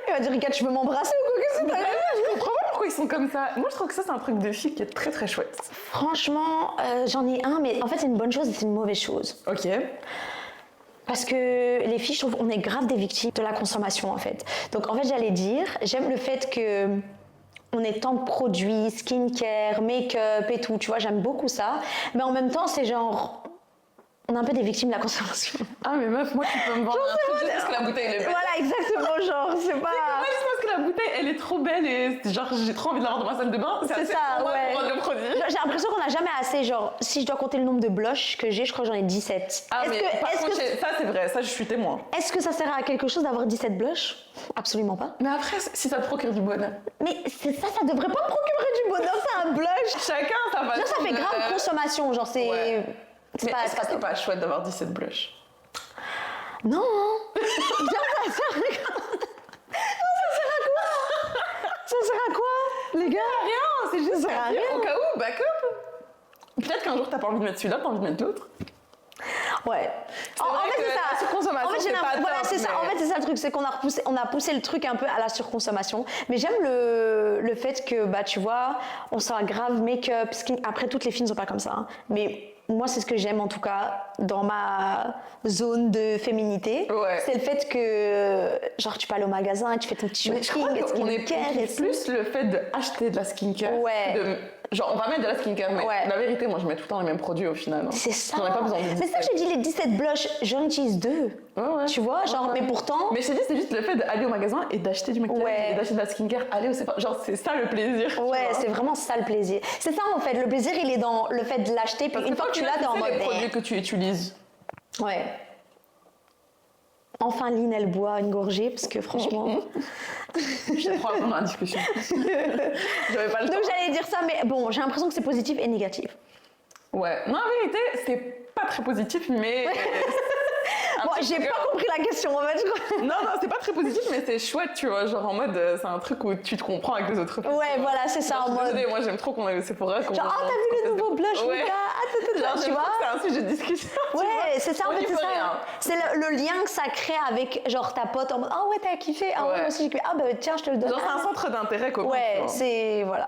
Il va dire, Rika, tu veux m'embrasser ou quoi, qu'est-ce que Bah, t'as je comprends pas pourquoi ils sont comme ça. Moi, je trouve que ça, c'est un truc de fille qui est très très chouette. Franchement, j'en ai un, mais en fait, c'est une bonne chose et c'est une mauvaise chose. Ok. Parce que les filles, je trouve, on est grave des victimes de la consommation, en fait. Donc, en fait, j'allais dire, j'aime le fait que on ait tant de produits, skincare, make-up et tout, tu vois, j'aime beaucoup ça. Mais en même temps, c'est genre, on est un peu des victimes de la consommation. Ah, mais meuf, moi, tu peux me vendre un truc juste parce que la bouteille elle est belle. Voilà, exactement, genre, c'est pas... Ouais, juste parce que la bouteille elle est trop belle et genre j'ai trop envie de l'avoir dans ma salle de bain. C'est assez ça, pour moi ouais. pour vendre le produit. Genre, j'ai l'impression qu'on n'a jamais assez, genre, si je dois compter le nombre de blushs que j'ai, je crois que j'en ai 17. Ah, mais par est-ce contre, que, ça c'est vrai, ça je suis témoin. est-ce que ça sert à quelque chose d'avoir 17 blushs? Absolument pas. Mais après, si ça te procure du bonheur. Mais c'est ça devrait pas me procurer du bonheur, c'est un blush. Chacun sa façon. Genre, ça fait de- grave consommation, genre, c'est... Ouais. C'est Mais pas... est-ce que c'est pas chouette d'avoir 17 blushs? Non, hein. Genre, ça sert à quoi? Ça sert à quoi, les gars? Rien, c'est juste Ça sert à rien. au cas où, backup. Peut-être qu'un jour t'as pas envie de mettre celui-là, t'as envie de mettre l'autre. Ouais. C'est vrai que la surconsommation, En fait, c'est pas voilà, top, c'est ça. mais- En fait, c'est ça le truc, c'est qu'on a poussé le truc un peu à la surconsommation. Mais j'aime le fait que, bah, tu vois, on soit grave make-up, skin. Après, toutes les filles ne sont pas comme ça, hein. Mais moi, c'est ce que j'aime en tout cas dans ma zone de féminité. Ouais. C'est le fait que, genre, tu peux aller au magasin, tu fais ton petit Mais je crois shopping, qu'on est skincare et tout. plus le fait d'acheter de la skincare. Ouais. Genre, on va mettre de la skincare, mais Ouais. la vérité, moi, je mets tout le temps les mêmes produits au final. hein. C'est ça. J'en ai pas besoin de Mais c'est ça que j'ai dit, les 17 blushs, j'en utilise 2. Ouais. Tu vois, genre, Ouais. mais pourtant. Mais je t'ai dit, c'est juste le fait d'aller au magasin et d'acheter du maquillage Ouais. et d'acheter de la skincare. Aller au genre, c'est ça le plaisir. tu Ouais, vois. c'est vraiment ça le plaisir. C'est ça en fait, le plaisir il est dans le fait de l'acheter, puis Parce une fois que tu l'as, t'es en c'est mode. les produits que tu utilises. Ouais. Enfin, Lynn, elle boit une gorgée, parce que franchement. Je te crois dans la discussion. J'avais pas le temps. Donc j'allais dire ça, mais bon, j'ai l'impression que c'est positif et négatif. Ouais. Non, en vérité, c'est pas très positif, mais. Bon, j'ai pas compris la question en fait, je crois. Non, c'est pas très positif, mais c'est chouette, tu vois. Genre en mode, c'est un truc où tu te comprends avec les autres filles. Ouais, tu vois. voilà, c'est ça en Genre, je suis mode. désolée, moi j'aime trop qu'on ait Sephora. Genre, ah, t'as vu le nouveau blush, Ouais. Lucas? Ah, Genre, tu vois. c'est un sujet de discussion. tu vois. Ouais, c'est ça, en On fait, y c'est peut ça. rien. C'est le lien que ça crée avec, genre, ta pote en mode, ah ouais, t'as kiffé, ah ouais, Ouais. moi aussi j'ai kiffé, ah bah tiens, je te le donne. Genre, c'est un Ah, centre d'intérêt commun. ouais, tu vois. c'est, voilà.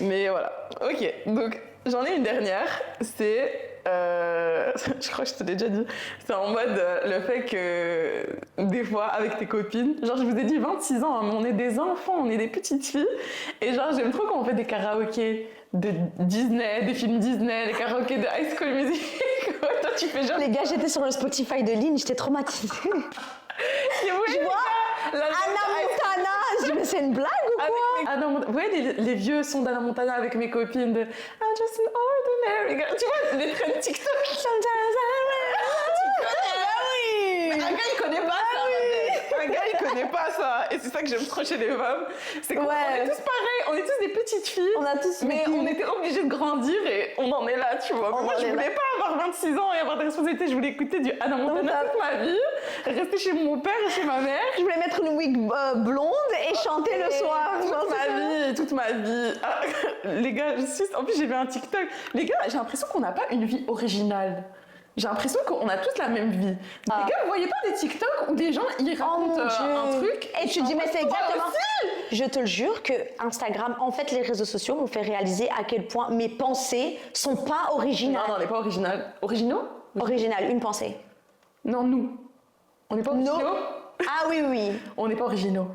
Mais voilà. Ok, donc j'en ai une dernière. C'est. Je crois que je te l'ai déjà dit. C'est en mode le fait que des fois, avec tes copines, genre je vous ai dit 26 ans, hein, mais on est des enfants, on est des petites filles. Et genre, j'aime trop quand on fait des karaokés de Disney, des films Disney, les karaokés de High School Music. Ouais, toi, tu fais genre. Les gars, j'étais sur le Spotify de Lynn, j'étais traumatisée. Et oui, Tu vois la Anna Montana, je dis, mais c'est une blague ou quoi? Vous voyez les vieux sons d'Anna Montana avec mes copines de I'm just an ordinary girl. Tu vois, les trends TikTok. Oui. Un gars, il connaît pas ça. Un gars, il connaît pas ça. Et c'est ça que j'aime trop chez les femmes. C'est qu'on Ouais. est tous pareils. On est tous des petites filles. On a tous Mais vécu. on était obligés de grandir et on en est là, tu vois. On Moi, en je est voulais là. pas avoir 26 ans et avoir des responsabilités. Je voulais écouter du Anna Montana toute ma vie. Rester chez mon père et chez ma mère. Je voulais mettre une wig blonde et chanter le soir. Genre, Toute ma vie. Ah, les gars, en plus j'ai vu un TikTok. Les gars, j'ai l'impression qu'on n'a pas une vie originale. J'ai l'impression qu'on a tous la même vie. Ah. Les gars, vous voyez pas des TikTok où des gens ils Oh racontent mon Dieu. un truc Et tu dis, mais c'est toi exactement. aussi. Je te le jure que Instagram, en fait, les réseaux sociaux m'ont fait réaliser à quel point mes pensées sont pas originales. Non, on n'est pas originaux. Originales, une pensée. Non, nous. On n'est pas Non. originaux. Ah oui, oui. On n'est pas originaux.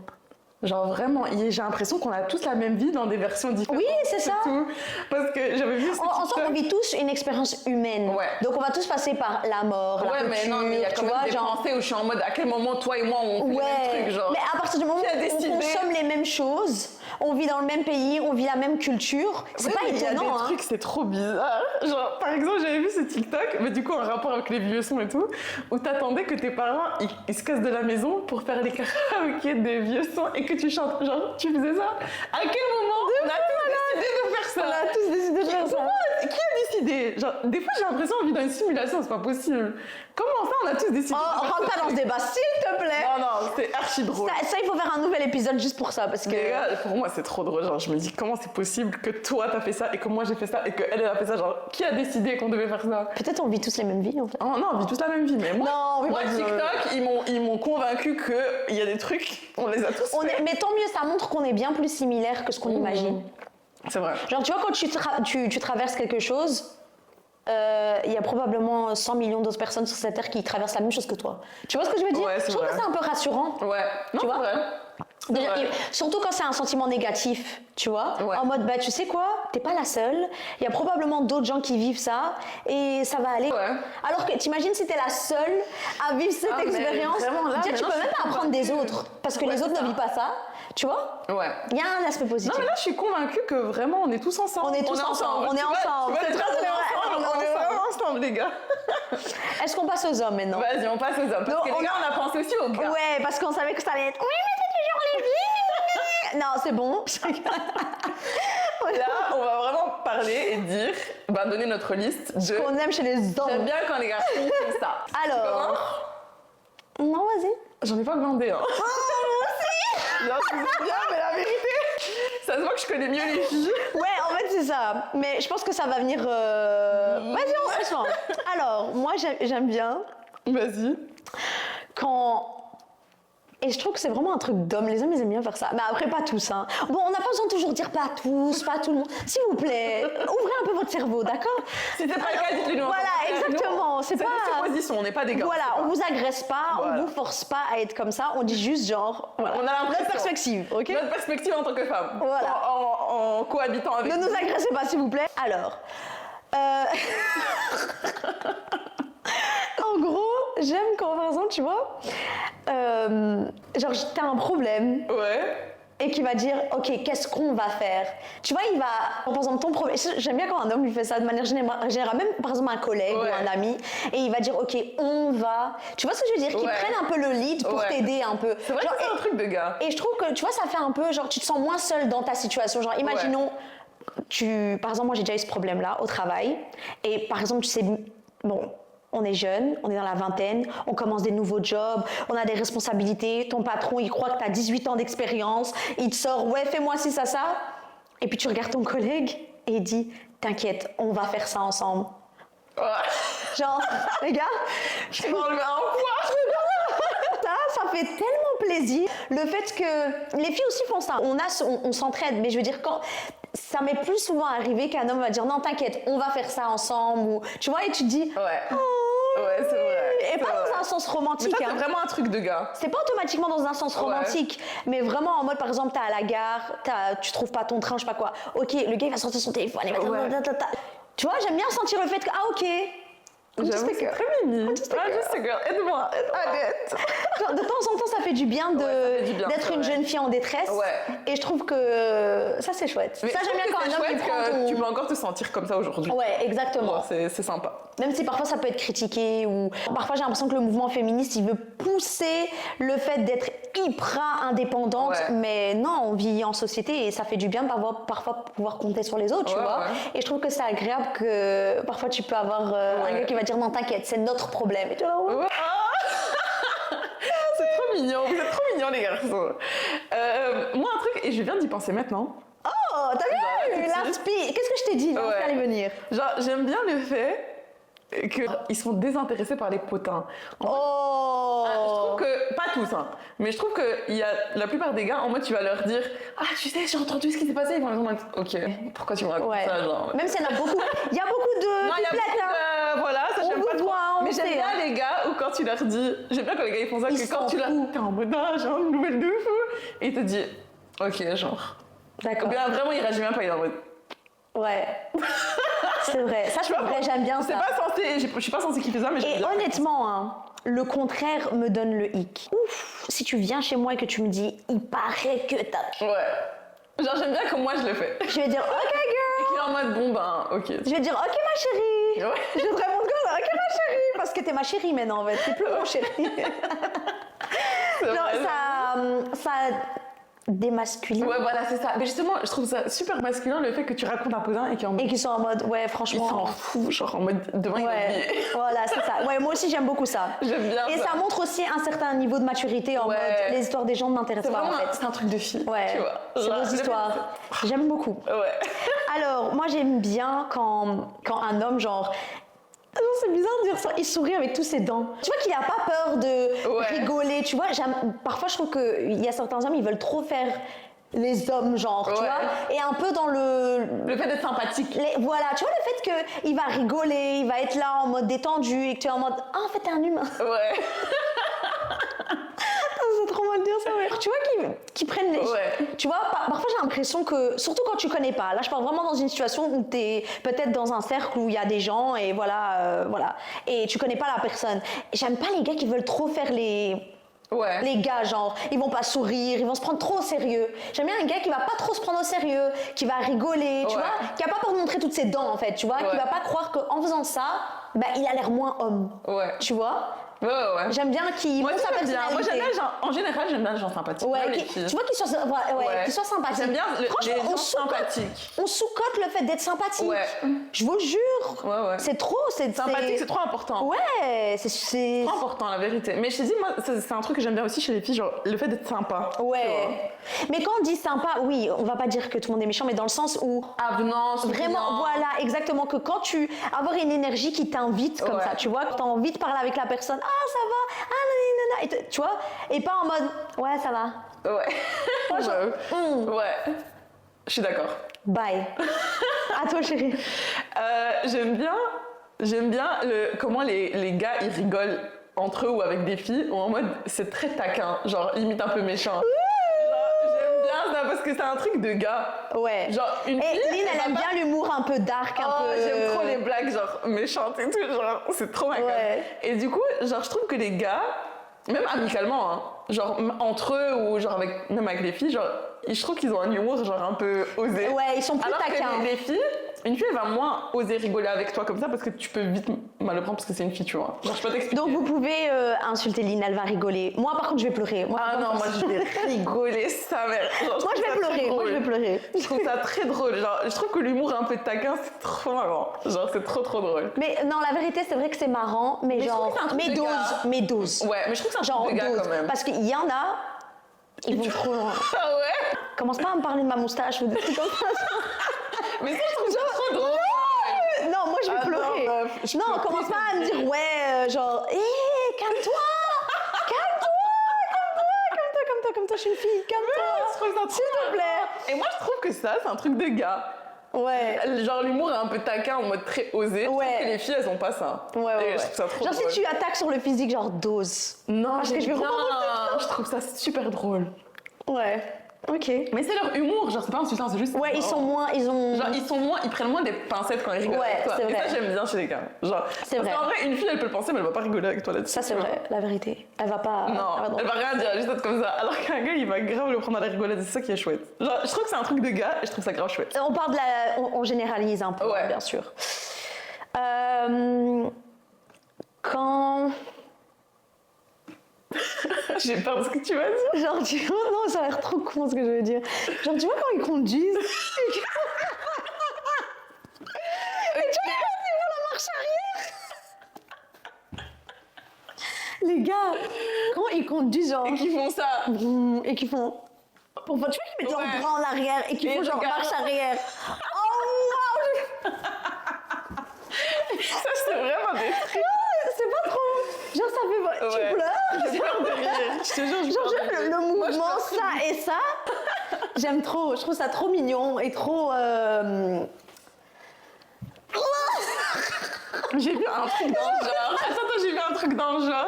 Genre vraiment, j'ai l'impression qu'on a tous la même vie dans des versions différentes. Oui, c'est ça. Tout. Parce que j'avais vu ce En soi, on vit tous une expérience humaine. Ouais. Donc, on va tous passer par la mort, la Ouais, mais rupture, non, mais il y a quand tu même vois, des genre. pensées où je suis en mode à quel moment toi et moi on fait Ouais, les mêmes trucs, genre. mais à partir du moment Qui a où on décidé consomme les mêmes choses, on vit dans le même pays, on vit la même culture, c'est Ouais, pas mais il y a étonnant, des hein. trucs, c'est trop bizarre. Genre, par exemple, j'avais vu ce TikTok, mais du coup, en rapport avec les vieux sons et tout, où t'attendais que tes parents, ils se cassent de la maison pour faire les karaokés des vieux sons et que tu chantes. Genre, tu faisais ça. À quel moment on a tous décidé de faire ça? On a tous décidé de faire ça. Qui a décidé? Genre, des fois, j'ai l'impression qu'on vit dans une simulation, c'est pas possible. Comment ça, on a tous décidé Oh, de faire rentre ça? pas dans ce débat, s'il te plaît. Non, non, c'est archi drôle. Ça, il faut faire un nouvel épisode juste pour ça, parce que... Les gars, pour moi, c'est trop drôle. Genre, je me dis, comment c'est possible que toi, t'as fait ça et que moi, j'ai fait ça et qu'elle, elle a fait ça? Genre, qui a décidé qu'on devait faire ça? Peut-être on vit tous les mêmes vies, en fait. Oh non, on vit tous la même vie, mais moi, Non, on vit moi pas tous- TikTok, ils m'ont convaincu qu'il y a des trucs, on les a tous fait. Mais tant mieux, ça montre qu'on est bien plus similaires que ce qu'on imagine. C'est vrai. Genre, tu vois, quand tu traverses quelque chose, il y a probablement 100 millions d'autres personnes sur cette terre qui traversent la même chose que toi. Tu vois ce que je veux dire? Ouais, c'est Je trouve vrai. que c'est un peu rassurant. Ouais. Non, Tu vois? c'est vrai. Déjà, Ouais. surtout quand c'est un sentiment négatif, tu vois, Ouais. en mode bah tu sais quoi, t'es pas la seule, il y a probablement d'autres gens qui vivent ça et ça va aller. Ouais. Alors que t'imagines si t'es la seule à vivre cette Ah, mais expérience, vraiment, là, dire, tu maintenant, peux je même suis pas apprendre des convaincue. autres parce que Ouais, les autres c'est ne ça. vivent pas ça, tu vois. Ouais. Il y a un aspect positif. Non, mais là, je suis convaincue que vraiment, on est tous ensemble. On est tous ensemble, on est Tu vois, ensemble. tu vois, C'est les très gens, on est vrai, ensemble, on est on est ensemble. vraiment ensemble, les gars. Est-ce qu'on passe aux hommes maintenant? Vas-y, on passe aux hommes. Parce Non, que les on gars, on a pensé aussi aux gars. Ouais, parce qu'on savait que ça allait être. Oui, mais c'est toujours les filles. Non, c'est bon. Là, on va vraiment parler et dire, donner notre liste de. Qu'on aime chez les J'aime hommes. bien quand les garçons font ça. Alors. Non, vas-y. J'en ai pas demandé, hein. Oh, moi aussi. Genre, je vous bien, mais la vérité, ça se voit que je connais mieux les filles. Ouais, en fait, c'est ça. Mais je pense que ça va venir. Vas-y, on se lance. Alors, moi, j'aime bien Vas-y. quand. Et je trouve que c'est vraiment un truc d'homme. Les hommes, ils aiment bien faire ça. Mais après, pas tous. Hein. Bon, on n'a pas besoin de toujours dire pas tous, pas tout le monde. S'il vous plaît, ouvrez un peu votre cerveau, d'accord? Si c'est pas le cas, dites-le nous. en Voilà, commentaire. exactement. Nous, C'est pas. une supposition, on n'est pas des gars. Voilà, on vous agresse pas, Voilà. on vous force pas à être comme ça. On dit juste genre. Voilà. On a l'impression. Notre perspective, ok? Notre perspective en tant que femme. Voilà. En cohabitant avec. Ne nous agressez pas, s'il vous plaît. Alors. En gros, j'aime quand, par exemple, tu vois, genre, t'as un problème Ouais. et qui va dire, ok, qu'est-ce qu'on va faire? Tu vois, il va, par exemple, ton problème, j'aime bien quand un homme lui fait ça de manière générale, même par exemple un collègue Ouais. ou un ami, et il va dire, ok, on va. Tu vois ce que je veux dire? Qu'ils Ouais. prennent un peu le lead pour Ouais. t'aider un peu. C'est vrai Genre, que c'est un truc de gars. et je trouve que, tu vois, ça fait un peu, genre, tu te sens moins seul dans ta situation. Genre, imaginons, par exemple, moi, j'ai déjà eu ce problème-là au travail. Et par exemple, tu sais, bon, on est jeune, on est dans la vingtaine, on commence des nouveaux jobs, on a des responsabilités. Ton patron, il croit que tu as 18 ans d'expérience. Il te sort, ouais, fais-moi ci, ça. Et puis, tu regardes ton collègue et il dit, t'inquiète, on va faire ça ensemble. Ouais. Genre, les gars, Je vais enlever un poids. ça fait tellement plaisir. Le fait que les filles aussi font ça. On s'entraide, mais je veux dire, quand ça m'est plus souvent arrivé qu'un homme va dire non, t'inquiète, on va faire ça ensemble. Ou, tu vois, et tu te dis. Ouais. Oh, Ouais, c'est vrai. et pas vrai. dans un sens Mais romantique. ça, c'est vraiment un truc de gars. C'est pas automatiquement dans un sens romantique, mais vraiment en mode, par exemple, t'es à la gare, tu trouves pas ton train, je sais pas quoi. Ok, le gars il va sortir son téléphone, il va Ouais. Tu vois, j'aime bien sentir le fait que, ah ok. J'avoue que c'est très mimi. Just a girl. Just a girl. Aide-moi. Aide. Genre, de temps en temps, ça fait du bien Ouais, ça fait du bien, d'être c'est une vrai. jeune fille en détresse. Ouais. Et je trouve que ça, c'est chouette. Mais Ça, je j'aime bien trouve quand que un c'est homme il chouette prend que ton... tu peux encore te sentir comme ça aujourd'hui. Ouais, exactement. Bon, c'est sympa. Même si parfois ça peut être critiqué ou parfois j'ai l'impression que le mouvement féministe il veut pousser le fait d'être hyper indépendante, Ouais. mais non, on vit en société et ça fait du bien de parfois pouvoir compter sur les autres, tu Ouais, vois. ouais. Et je trouve que c'est agréable que parfois tu peux avoir un Ouais. gars qui va dire non, t'inquiète, c'est notre problème. Et tu vois, ouais. Ouais. C'est trop mignon, vous êtes trop mignons les garçons. Moi un truc, et je viens d'y penser maintenant. Oh, t'as vu Voilà, l'inspi. Qu'est-ce que je t'ai dit? Ouais. Allez venir. Genre j'aime bien le fait qu'ils sont désintéressés par les potins. Je Oh. trouve que, pas tous, hein, mais je trouve qu'il y a la plupart des gars, en mode tu vas leur dire ah tu sais j'ai entendu ce qui s'est passé, ils vont leur dire ok pourquoi tu me racontes Ouais. ça genre. Même s'il y en a beaucoup. Il y a beaucoup de Non, il y a pipelettes, beaucoup hein. de... Voilà, ça On j'aime vous pas trop. voit, on Mais j'aime sait, bien hein. les gars où quand tu leur dis... J'aime bien quand les gars ils font ça, Ils que quand s'en tu leur... foutent. T'es en mode ah j'ai une nouvelle de fou. Et il te dit ok genre. D'accord. Bien vraiment il réagit même pas, il est en mode... Ouais. C'est vrai. Ça, je vrai, j'aime bien C'est ça. pas censé... Je suis pas censée kiffer ça mais j'aime Et bien. honnêtement, hein, le contraire me donne le hic. Ouf, si tu viens chez moi et que tu me dis, il paraît que t'as... Ouais. Genre j'aime bien comme moi je le fais. Je vais dire, ok Et girl. qu'il est en mode bon ben ok. Je vais dire, ok ma chérie. Ouais. Je te répondre comme ça, ok ma chérie. Parce que t'es ma chérie maintenant en fait, t'es plus mon chéri. C'est Non, vrai, ça démasculine. Ouais voilà c'est ça. Mais justement je trouve ça super masculin le fait que tu racontes un potin et qu'il est en mode... Et qui sont en mode, ouais Il franchement... s'en fout, genre en mode demain il va Ouais, oublier. voilà, c'est ça. Ouais, moi aussi j'aime beaucoup ça. J'aime bien Et ça montre aussi un certain niveau de maturité en Ouais. mode les histoires des gens ne m'intéressent C'est pas en vraiment fait. c'est un truc de fille, Ouais, tu vois. c'est Genre, vos histoires. J'aime beaucoup. Ouais. Alors, moi j'aime bien quand un homme, genre, non, c'est bizarre de dire ça, il sourit avec tous ses dents. Tu vois qu'il a pas peur de Ouais. rigoler, tu vois. Parfois je trouve qu'il y a certains hommes, ils veulent trop faire les hommes, genre, tu Ouais. vois. Et un peu dans Le fait d'être sympathique. voilà, tu vois, le fait qu'il va rigoler, il va être là en mode détendu et que tu es en mode, ah, en fait, t'es un humain. Ouais. C'est trop mal de dire ça, mais tu vois qu'ils prennent les... Ouais. Tu vois, parfois j'ai l'impression que, surtout quand tu connais pas, là je parle vraiment dans une situation où tu es peut-être dans un cercle où il y a des gens et voilà, et tu connais pas la personne. J'aime pas les gars qui veulent trop faire les gars, genre, ils vont pas sourire, ils vont se prendre trop au sérieux. J'aime bien un gars qui va pas trop se prendre au sérieux, qui va rigoler, tu Ouais. vois, qui a pas peur de montrer toutes ses dents en fait, tu vois, qui Ouais. va pas croire qu'en faisant ça, bah, il a l'air moins homme, Ouais. tu vois. Ouais. J'aime bien qu'il Moi montre aussi sa j'aime bien. personnalité. Moi j'aime bien les gens. En général j'aime bien les gens sympathiques. Ouais, Même les tu filles. vois qu'ils soient, Ouais. qu'ils soient sympathiques. J'aime bien les Franchement, gens sympathiques. On sous-cote le fait d'être sympathique. Ouais. Je vous le jure. Ouais. C'est trop. Sympathique c'est trop important. Ouais, c'est... Trop important la vérité. Mais je t'ai dit moi c'est un truc que j'aime bien aussi chez les filles, genre le fait d'être sympa. tu vois. Ouais. Mais quand on dit sympa, oui, on va pas dire que tout le monde est méchant, mais dans le sens où... Avenant, souriant. Vraiment, voilà, exactement, que quand tu... Avoir une énergie qui t'invite comme Ouais. ça, tu vois, que t'as envie de parler avec la personne, ah, ça va, ah, nanana, tu vois, et pas en mode, ouais, ça va, Ouais. genre, Ouais. Je suis d'accord. bye. À toi, chérie. J'aime bien comment les gars ils rigolent entre eux ou avec des filles ou en mode c'est très taquin, genre limite un peu méchant. Genre, j'aime bien ça parce que c'est un truc de gars. Ouais. Genre une Et fille. Lynn, elle va aime pas- bien l'humour un peu dark, un Oh, peu... j'aime trop les blagues genre méchantes et tout, genre c'est trop ma gueule. Ouais. Et du coup, genre je trouve que les gars, même amicalement, hein, genre entre eux ou genre même avec les filles, genre je trouve qu'ils ont un humour genre un peu osé. Ouais, ils sont plus Alors taquins. que les filles, une fille elle va moins oser rigoler avec toi comme ça parce que tu peux vite mal le prendre parce que c'est une fille, tu vois. Genre je peux t'expliquer. Donc vous pouvez insulter Lynn, elle va rigoler. Moi par contre je vais pleurer. Moi, Ah non, moi je vais rigoler sa mère. Genre, Moi, je vais trouve ça très pleurer, moi je vais drôle. pleurer. Je trouve ça très drôle. Genre, je trouve que l'humour un peu taquin, c'est trop marrant. Genre, c'est trop drôle. Mais non, la vérité c'est vrai que c'est marrant, mais je genre, trouve que c'est un truc mes de gars. doses, mes doses. Ouais, mais je trouve que c'est un Genre truc de gars doses. quand même. Parce qu'il y en a, ils vont trop loin. Ah ouais? Commence pas à me parler de ma moustache ou des trucs comme ça. Mais ça, je trouve ça trop drôle. Non, moi je vais Ah pleurer. non, meuf. Non, commence pas à me dire, ouais, genre, hé, calme-toi, calme-toi, je suis une fille, calme-toi, s'il te plaît. Et moi, je trouve que ça, c'est un truc de gars. Ouais. Genre, l'humour est un peu taquin en mode très osé. Je trouve que les filles, elles ont pas ça. Ouais. Je trouve ça trop genre, drôle. si tu attaques sur le physique, genre, dose. Non, Parce que je vais vraiment je trouve ça super drôle. Ouais. Ok. Mais c'est leur humour, genre, c'est pas insultant, c'est juste. Ouais, ils sont moins, ils prennent moins des pincettes quand ils rigolent avec toi. c'est Et vrai. ça, j'aime bien chez les gars. Genre, C'est vrai. En vrai, une fille, elle peut le penser, mais elle va pas rigoler avec toi là-dessus. Ça, c'est vrai, la vérité. Elle va pas. Non, elle va rien dire, juste être comme ça. Alors qu'un gars, il va grave le prendre à la rigolade, c'est ça qui est chouette. Genre, je trouve que c'est un truc de gars et je trouve ça grave chouette. On parle de la. On généralise un peu, Ouais. bien sûr. Quand. J'ai peur de ce que tu vas dire. Genre, tu vois, non, ça a l'air trop con ce que je veux dire. Genre, tu vois, quand ils conduisent. Et tu vois, ils font la marche arrière. Les gars, quand ils conduisent, genre. Et qui font ça. Et qui font. Tu vois, qu'ils mettent Ouais. leurs bras en arrière et qu'ils Et font genre regarde. marche arrière. Oh waouh! Ça, c'est vraiment des trucs. C'est pas trop. Genre, ça fait. Ouais. Tu pleures? J'ai peur de rire. Je te jure, je Genre, pleure de rire. le Moi, je mouvement, pleure. ça et ça, j'aime trop. Je trouve ça trop mignon et trop. J'ai vu un truc dans le genre. Attends, j'ai vu un truc dans le genre.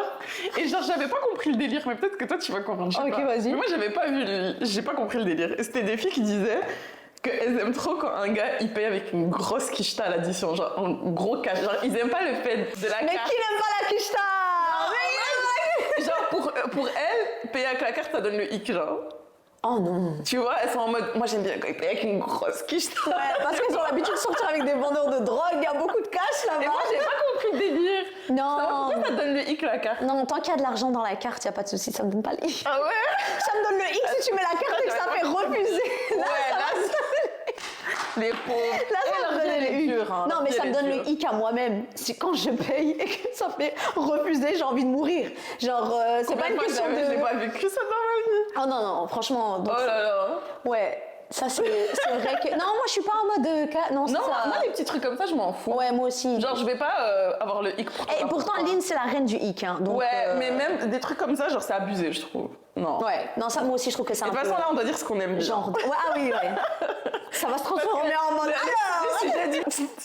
Et genre, j'avais pas compris le délire, mais peut-être que toi, tu vas comprendre. Je sais Ok, pas. vas-y. Mais moi, j'avais pas vu j'ai pas compris le délire. Et c'était des filles qui disaient qu'elles aiment trop quand un gars, il paye avec une grosse quicheta à l'addition. Genre, un gros cash. Genre, ils aiment pas le fait de la Mais carte. qui n'aime pas la quicheta? Genre, pour elles, payer avec la carte, ça donne le hic, genre. Oh non. Tu vois, elles sont en mode, moi, j'aime bien quand ils payent avec une grosse quicheta. Ouais, parce qu'elles ont l'habitude de sortir avec des vendeurs de drogue, il y a beaucoup de cash Et là-bas. moi, j'ai pas compris le délire. Non. Pourquoi ça donne le hic, la carte? Non, tant qu'il y a de l'argent dans la carte, il n'y a pas de souci, ça me donne pas le hic. Ah ouais? Ça me donne le hic si tu mets la carte et que ça fait refuser. Ouais, là, les pauvres. Là, ça me donne le hic. Hein. Non, mais ça me donne le hic à moi-même. C'est quand je paye et que ça fait refuser, j'ai envie de mourir. Genre, c'est pas une question de. J'ai pas vécu ça dans ma vie. Oh non, non, franchement. Donc, Oh là là. ouais, ça c'est vrai que. Non, moi je suis pas en mode. Non, c'est Non, ça. moi, les petits trucs comme ça, je m'en fous. Ouais, moi aussi. Genre, je vais pas avoir le hic pour toi. Et pourtant, Lynn, c'est la reine du hic. Hein, donc, Ouais, mais même des trucs comme ça, genre, c'est abusé, je trouve. Non. Ouais, non, ça, moi aussi, je trouve que c'est De un toute peu. façon, là, on doit dire ce qu'on aime bien. Genre. Ouais, ah oui, ouais. Ça va se transformer en mode.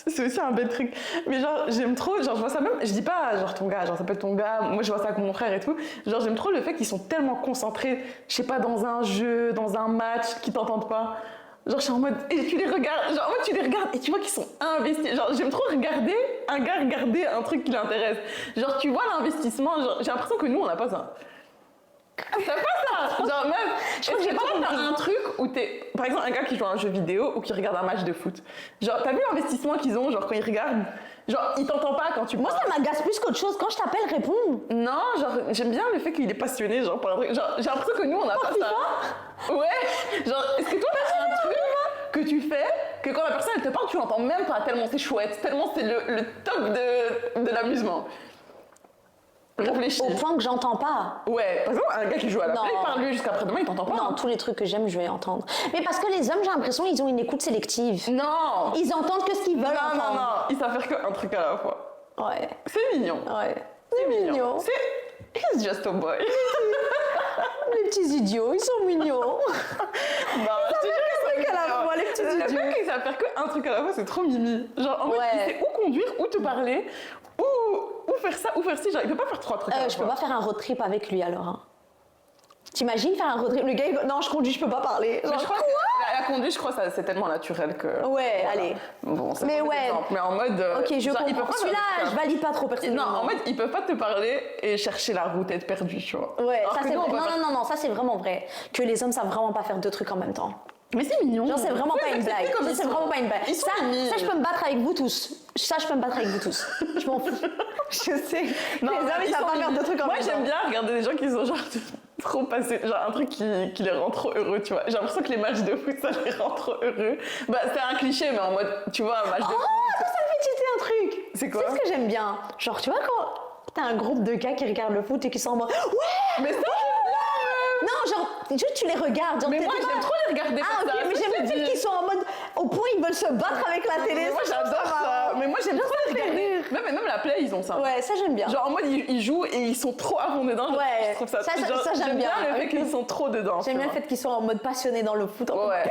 C'est aussi un bel truc. Mais genre, j'aime trop, genre, je vois ça même, je dis pas, genre, ton gars, genre, ça peut être ton gars, moi, je vois ça avec mon frère et tout. Genre, j'aime trop le fait qu'ils sont tellement concentrés, je sais pas, dans un jeu, dans un match, qu'ils t'entendent pas. Genre, je suis en mode, et tu les regardes, genre, en mode, tu les regardes et tu vois qu'ils sont investis. Genre, j'aime trop regarder un gars regarder un truc qui l'intéresse. Genre, tu vois l'investissement, genre, j'ai l'impression que nous, on n'a pas ça. T'as pas ça? Genre, meuf, je crois que j'ai pas un truc où t'es. Par exemple, un gars qui joue à un jeu vidéo ou qui regarde un match de foot. Genre, t'as vu l'investissement qu'ils ont, genre, quand ils regardent? Genre, il t'entend pas quand tu Moi, parles. ça m'agace plus qu'autre chose. Quand je t'appelle, réponds. Non, genre, j'aime bien le fait qu'il est passionné, genre, par un truc. Genre, j'ai l'impression que nous, on n'a pas ça. Ouais, genre, est-ce que toi, t'as un truc que tu fais, que quand la personne, elle te parle, tu l'entends même pas, tellement c'est chouette, tellement c'est le top de l'amusement. Réfléchis. Au point que j'entends pas. Ouais, par exemple, un gars qui joue à la Non. play, parle-lui jusqu'à après-demain, il t'entend pas. Non, tous les trucs que j'aime, je vais entendre. Mais parce que les hommes, j'ai l'impression, ils ont une écoute sélective. Non. Ils entendent que ce qu'ils veulent Non, non, entendre. non, ils savent faire qu'un truc à la fois. Ouais, C'est mignon. ouais. C'est mignon. C'est... He's just a boy. Les petits idiots, ils sont mignons. Non, je te jure qu'ils sont à la mignons. fois, les petits Le idiots. fait qu'ils savent faire qu'un truc à la fois, c'est trop mimi. Genre, en mode, Ouais. il sait où conduire, où te parler, où faire ça, où faire ci. Genre, il peut pas faire 3 trucs à la Je peux fois. pas faire un road trip avec lui alors. Hein. T'imagines faire un road trip? Le gars, non, je conduis, je peux pas parler. Mais Genre, je crois que la conduite, je crois que c'est tellement naturel que... Ouais, Voilà. allez. Bon, c'est Mais un mauvais ouais. exemple. Mais en mode... Ok, je genre, ils peuvent comprends. pas Celui-là, faire je ça. valide pas trop Non, personnellement. en mode, ils peuvent pas te parler et chercher la route et être perdu, tu vois. Ouais, Alors ça que c'est nous, on vrai. peut Non, faire- non, non, non, ça c'est vraiment vrai. Que les hommes savent vraiment pas faire deux trucs en même temps. Mais c'est mignon. Genre, c'est vraiment pas une blague. C'est comme Ça, ils c'est sont. vraiment pas une blague. Ils sont Ça, mignons. ça, je peux me battre avec vous tous. Ça, je peux me battre avec vous tous. Je m'en fous. Je sais. Non, les hommes, ils savent sont pas faire mignons. deux trucs en Moi, même temps. j'aime bien regarder des gens qui sont genre trop passés, genre un truc qui les rend trop heureux, tu vois. J'ai l'impression que les matchs de foot, ça les rend trop heureux. Bah, c'est un cliché, mais en mode, tu vois, un match de Oh, foot. attends, ça me fait tilter un truc. C'est quoi? C'est ce que j'aime bien. Genre, tu vois, quand t'as un groupe de gars qui regardent le foot et qui sont en mode ouais. Mais ça, Non, genre, juste tu les regardes. Genre, mais t'es moi, pas- j'aime trop les regarder Ah, comme ok, ça. mais c'est ce j'aime que le je fait dis. qu'ils sont en mode au point ils veulent se battre avec la télé. Mais moi j'adore ça. Mais moi j'aime trop les regarder. Même la Play, ils ont ça. Ouais, ça j'aime bien. Genre en mode ils jouent et ils sont trop à fond dedans. Ouais. Je trouve ça. Ça, genre, j'aime bien. le fait qu'ils sont trop dedans. J'aime bien le fait qu'ils soient en mode passionnés dans le foot. Ouais.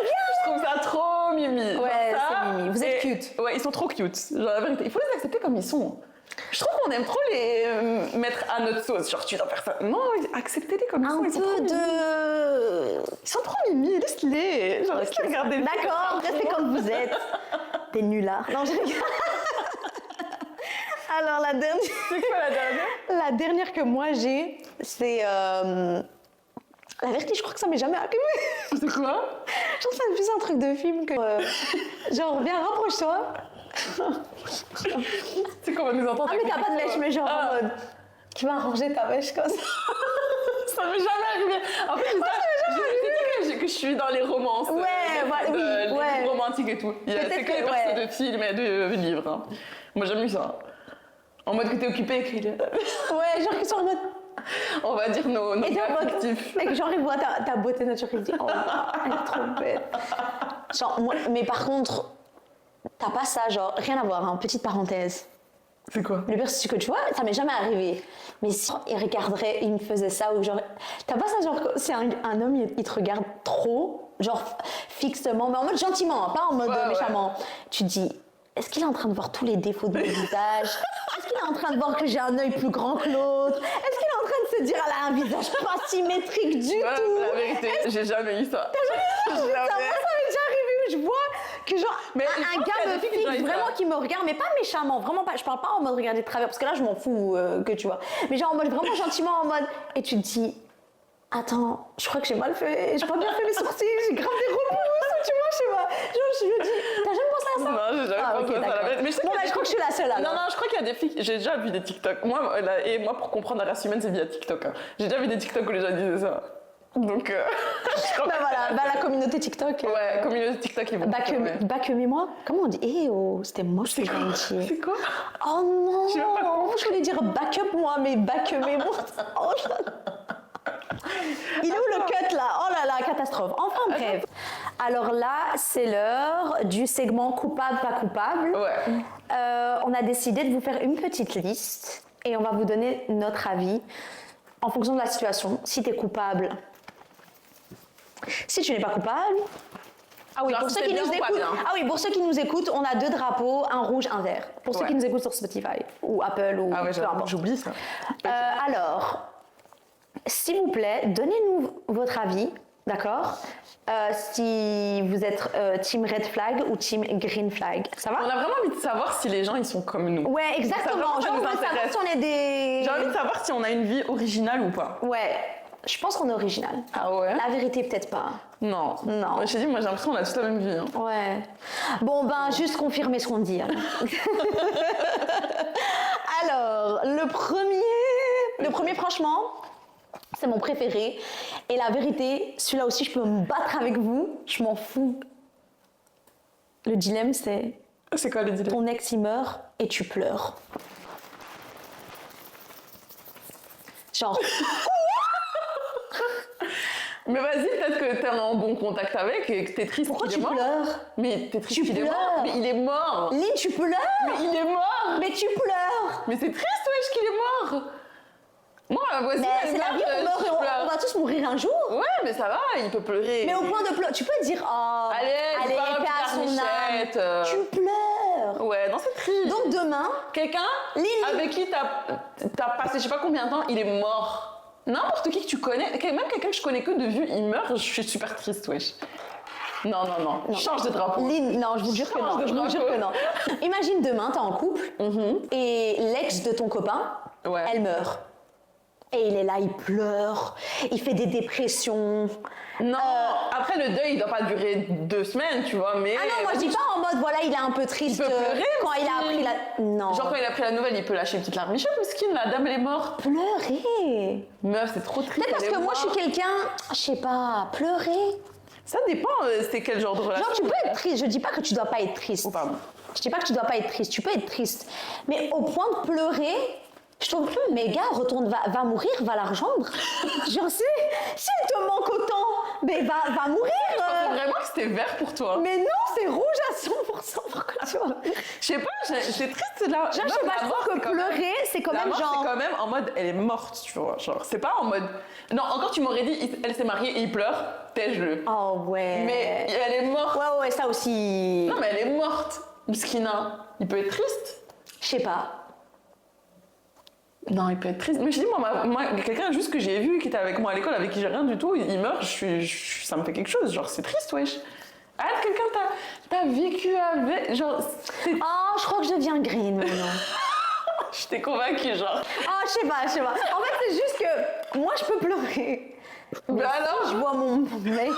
Je trouve ça trop mimi. Genre Ouais, ça, c'est mimi. Vous êtes et- cute. Ouais, ils sont trop cute. Genre la vérité, il faut les accepter comme ils sont. Je trouve qu'on aime trop les mettre à notre sauce. Genre tu dois faire ça. Non, acceptez-les comme ils sont. Un Ils sont trop peu mimi. de... Ils sont trop mimi, laisse-les. Genre laisse-les regarder. D'accord, restez comme vous êtes. Des nullards. Non, je rigole. Alors la dernière... C'est quoi la dernière? La dernière que moi j'ai, c'est... La vérité, je crois que ça m'est jamais arrivé. C'est quoi? Genre, c'est plus un truc de film que... genre, viens, rapproche-toi. C'est qu'on va nous entendre. Ah, mais t'as pas de mèche, mais genre en mode... Tu vas arranger ta mèche comme ça. Ça m'est jamais arrivé. En fait, c'est ça. Que je suis dans les romances. Ouais, voilà, oui, les ouais. livres romantiques et tout. Peut-être C'est que les que, persos ouais. de films et de livres. Hein. Moi, j'aime mieux ça. En mode que t'es occupé et que... Ouais, genre qu'ils sont en mode... On va dire nos Et t'es gars en mode... fictifs. Mec, genre, il voit ta beauté naturelle, il dit, oh, elle est trop belle. Genre, moi, mais par contre, t'as pas ça, genre, rien à voir, hein, petite parenthèse. C'est quoi? Le pire, c'est que tu vois, ça m'est jamais arrivé. Mais si il regarderait, il me faisait ça, ou genre. T'as pas ça, genre, c'est un homme, il te regarde trop, genre fixement, mais en mode gentiment, hein, pas en mode Ouais, méchamment. Tu te dis, est-ce qu'il est en train de voir tous les défauts de mon visage? Est-ce qu'il est en train de voir que j'ai un œil plus grand que l'autre? Est-ce qu'il est en train de se dire, elle a un visage pas symétrique du Ouais, tout? la vérité, j'ai jamais eu ça. Ça, moi, ça m'est déjà arrivé où je vois que genre Mais je un pense qu'il y a gars me des filles qui fixe ont eu ça. vraiment qui me regarde, mais pas méchamment, vraiment pas. Je parle pas en mode regarder de travers parce que là je m'en fous que tu vois. Mais genre en mode vraiment gentiment en mode et tu te dis attends, je crois que j'ai mal fait, j'ai pas bien fait mes sourcils, j'ai grave des repousses, tu vois, je sais pas. Genre je me dis, t'as jamais pensé à ça? Non, j'ai jamais Ah, pensé ok, à ça. d'accord. La vérité. Mais je sais Bon, qu'il y a bah, des je crois que je suis la seule alors. Non, je crois qu'il y a des filles. J'ai déjà vu des TikTok. Moi, pour comprendre la race humaine, c'est via TikTok. Hein. J'ai déjà vu des TikTok où les gens disaient ça. Donc, je crois Bah que- voilà, bah la communauté TikTok. Ouais, communauté TikTok, ils vont. Back-moi. Comment on dit? Eh oh, c'était moche ce que j'ai dit. C'est quoi? Oh non! Je sais pas comment. Je voulais dire backup moi, mais back-moi. Oh, il est où le cut là? Oh là là, catastrophe. Enfin bref. Alors là, c'est l'heure du segment coupable, pas coupable. Ouais. On a décidé de vous faire une petite liste et on va vous donner notre avis en fonction de la situation. Si tu es coupable, si tu n'es pas coupable. Ah oui, Genre, pour si ceux c'est qui bien nous ou pas écoutent, bien. ah oui, pour ceux qui nous écoutent, on a 2 drapeaux, un rouge, un vert. Pour ceux Ouais. qui nous écoutent sur Spotify ou Apple ou Ah ouais, peu importe. j'oublie ça. Alors, s'il vous plaît, donnez-nous votre avis, d'accord? Si vous êtes team red flag ou team green flag, ça va? On a vraiment envie de savoir si les gens ils sont comme nous. Ouais, exactement. Ça Genre, on nous veut savoir intéresse. si on est des... J'ai envie de savoir si on a une vie originale ou pas. Ouais, je pense qu'on est original. Ah ouais? La vérité, peut-être pas. Non. Non. Je t'ai dit, moi j'ai l'impression qu'on a tous la même vie. Hein. Ouais. Bon, ben, juste confirmer ce qu'on dit. Hein. Alors, le premier, franchement, c'est mon préféré. Et la vérité, celui-là aussi, je peux me battre avec vous. Je m'en fous. Le dilemme, c'est C'est quoi les dilemme? ton ex, il meurt et tu pleures. Genre, Mais vas-y, peut-être que t'es en bon contact avec et que t'es triste pourquoi qu'il tu est mort. pleures? Mais t'es triste Tu qu'il est mort. pleures. Mais il est mort. Lynn, tu pleures? Mais il est mort. Mais tu pleures! Mais c'est triste, wesh, qu'il est mort. Moi, ma voisine, Mais elle c'est la meurt, vie, on meurt et je on pleure. va tous mourir un jour. Ouais, mais ça va, il peut pleurer. Mais au point de pleurer, tu peux dire oh, Allez, paix pas à son âme. Michette, Tu pleures. Ouais, non, c'est triste. Donc demain, Quelqu'un Lily. avec qui t'as passé je sais pas combien de temps, il est mort. N'importe qui que tu connais, même quelqu'un que je connais que de vue, il meurt, je suis super triste, wesh. Non. Change de drapeau. Lynn, non, je vous jure que Change non. de Je vous jure drapeau. que non. Imagine demain, t'es en couple et l'ex de ton copain, Ouais. elle meurt. Et il est là, il pleure, il fait des dépressions. Non, après le deuil, il doit pas durer 2 semaines, tu vois, mais... Ah non, moi je dis pas en mode voilà, il est un peu triste peut pleurer quand il a aussi. appris la. Non. Genre quand il a pris la nouvelle, il peut lâcher une petite larme. Michel, mesquine, la dame, elle est morte. Pleurer. Meuf, c'est trop triste. Peut-être parce elle est que moi je suis morte. quelqu'un, je sais pas, pleurer. Ça dépend, c'est quel genre de relation. Genre, tu peux être triste. Je dis pas que tu dois pas être triste. Oh, pardon. Je dis pas que tu dois pas être triste. Tu peux être triste. Mais au point de pleurer, je trouve que, mais gars, retourne, va mourir, va la rejoindre. Genre, s'il te manque autant, Mais va mourir. Je pensais vraiment que c'était vert pour toi. Mais non, c'est rouge à 100%. Pourquoi tu vois? Je sais pas, c'est triste là. Genre, je sais pas, je trouve que pleurer, c'est quand La même mort, genre. c'est quand même en mode, elle est morte, tu vois. Genre, c'est pas en mode. Non, encore tu m'aurais dit, elle s'est mariée et il pleure, tège-le. Oh ouais. Mais elle est morte. Ouais, ça aussi. Non, mais elle est morte, Miskina. Il peut être triste. Je sais pas. Non, il peut être triste. Mais je dis, moi quelqu'un juste que j'ai vu qui était avec moi à l'école, avec qui j'ai rien du tout, il meurt, ça me fait quelque chose. Genre, c'est triste, wesh. Ah, quelqu'un t'as vécu avec. Genre, Oh, je crois que je deviens green maintenant. je t'ai convaincue, genre. Ah, je sais pas. En fait, c'est juste que moi, je peux pleurer. Mais alors, Je vois mon mec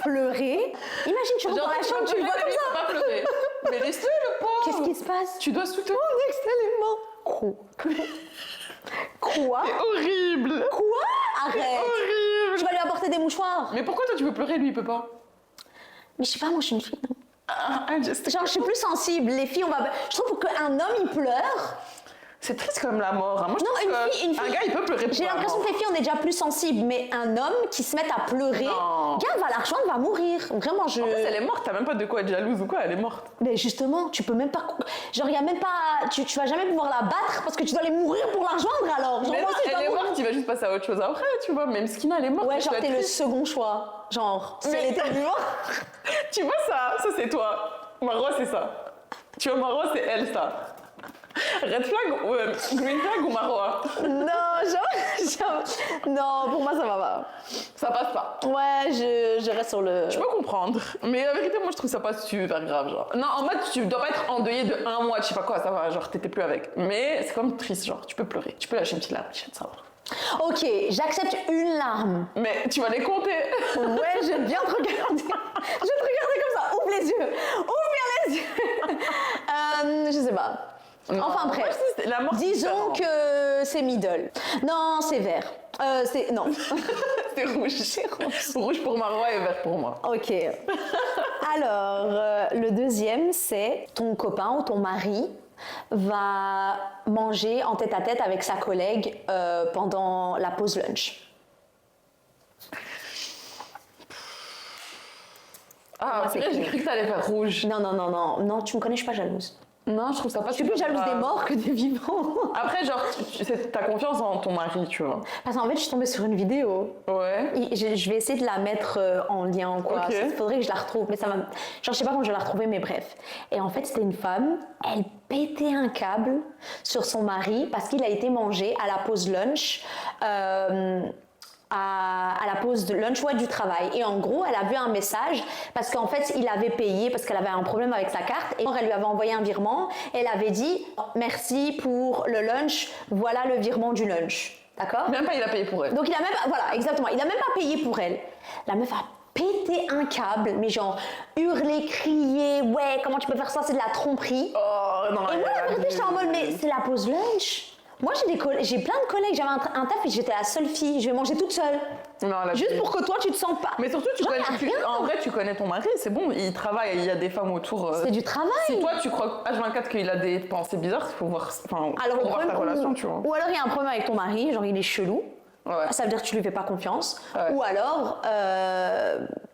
pleurer. Imagine, tu rentres dans la chambre, tu le vois comme ça. Pas pleurer. Mais laisse-le, le pauvre. Qu'est-ce qui se passe? Tu dois soutenir. Mon ex, elle est morte. Quoi? C'est horrible. Quoi? Arrête. Horrible. Je vais lui apporter des mouchoirs. Mais pourquoi toi tu peux pleurer, lui il peut pas? Mais je sais pas, moi je suis une fille. Genre, Je suis plus sensible. Les filles, je trouve qu'un homme, il pleure. c'est triste comme la mort. Hein. Moi, je Non, trouve une fille. un gars il peut pleurer pour J'ai la l'impression mort. que les filles, on est déjà plus sensibles. Mais un homme qui se met à pleurer, Non. gars, va la rejoindre, va mourir. Vraiment, En plus, elle est morte, t'as même pas de quoi être jalouse ou quoi, elle est morte. Mais justement, tu peux même pas. Genre, il y a même pas. Tu vas jamais pouvoir la battre parce que tu dois aller mourir pour la rejoindre alors. Genre, Mais moi, non, si je dois elle est mourir- morte, il va juste passer à autre chose après, tu vois. Même Skina, elle est morte. Ouais, tu genre, dois t'es être le triste. second choix. Genre, si Mais- elle était vivante. Tu vois ça c'est toi. Marwa, c'est ça. Tu vois, Marwa, c'est elle, ça. Red flag ou green flag ou Marwa? Non, genre. Non, pour moi, ça va pas. Ça passe pas. Ouais, je reste sur le. Je peux comprendre, mais la vérité, moi je trouve ça pas super grave, genre. Non, en mode, tu dois pas être endeuillé de 1 mois, je sais pas quoi, ça va, genre t'étais plus avec. Mais c'est comme triste, genre, tu peux pleurer, tu peux lâcher une petite larme, ça va. Ok, j'accepte une larme. Mais tu vas les compter. Ouais, j'aime bien te regarder. Je vais te regarder comme ça. Ouvre les yeux. Ouvre bien les yeux. Je sais pas. Non, Enfin moi, bref. je dis, la mort, c'est Disons différent. que c'est middle. Non, c'est vert. Non. C'est rouge. Rouge pour Marwa et vert pour moi. Ok. Alors, le deuxième, c'est ton copain ou ton mari va manger en tête-à-tête avec sa collègue pendant la pause lunch. Ah, Moi, c'est j'ai cool. cru que t'allais faire rouge. Non, tu me connais, je suis pas jalouse. Non, je trouve ça pas Je suis plus super jalouse des grave. morts que des vivants. Après, genre, t'as confiance en ton mari, tu vois. Parce qu'en fait, je suis tombée sur une vidéo. Ouais. Et je vais essayer de la mettre en lien ou quoi. Ok. Il faudrait que je la retrouve. Mais ça va. Genre, je sais pas comment je vais la retrouver, mais bref. Et en fait, c'était une femme. Elle pétait un câble sur son mari parce qu'il a été mangé à la pause lunch. À la pause de lunch du travail. Et en gros, elle a vu un message parce qu'en fait, il avait payé parce qu'elle avait un problème avec sa carte et elle lui avait envoyé un virement et elle avait dit merci pour le lunch, voilà le virement du lunch. D'accord? Même pas, il a payé pour elle. Donc il a même, voilà, exactement, il a même pas payé pour elle. La meuf a pété un câble, mais genre hurler, crier, ouais, comment tu peux faire ça, c'est de la tromperie. Oh, non. Et moi, la vérité, j'étais en mode, mais c'est la pause lunch. Moi, j'ai plein de collègues, j'avais un taf et j'étais la seule fille, je vais manger toute seule. Non, la Juste pour que toi, tu te sens pas. Mais surtout, Genre, y a rien. en vrai, tu connais ton mari, c'est bon, il travaille, il y a des femmes autour. C'est du travail. Si toi, tu crois H24 qu'il a des pensées bizarres, il faut voir, Alors, faut voir ta relation, tu vois. Ou alors, il y a un problème avec ton mari, genre il est chelou. Ouais. Ça veut dire que tu lui fais pas confiance. Ouais. Ou alors,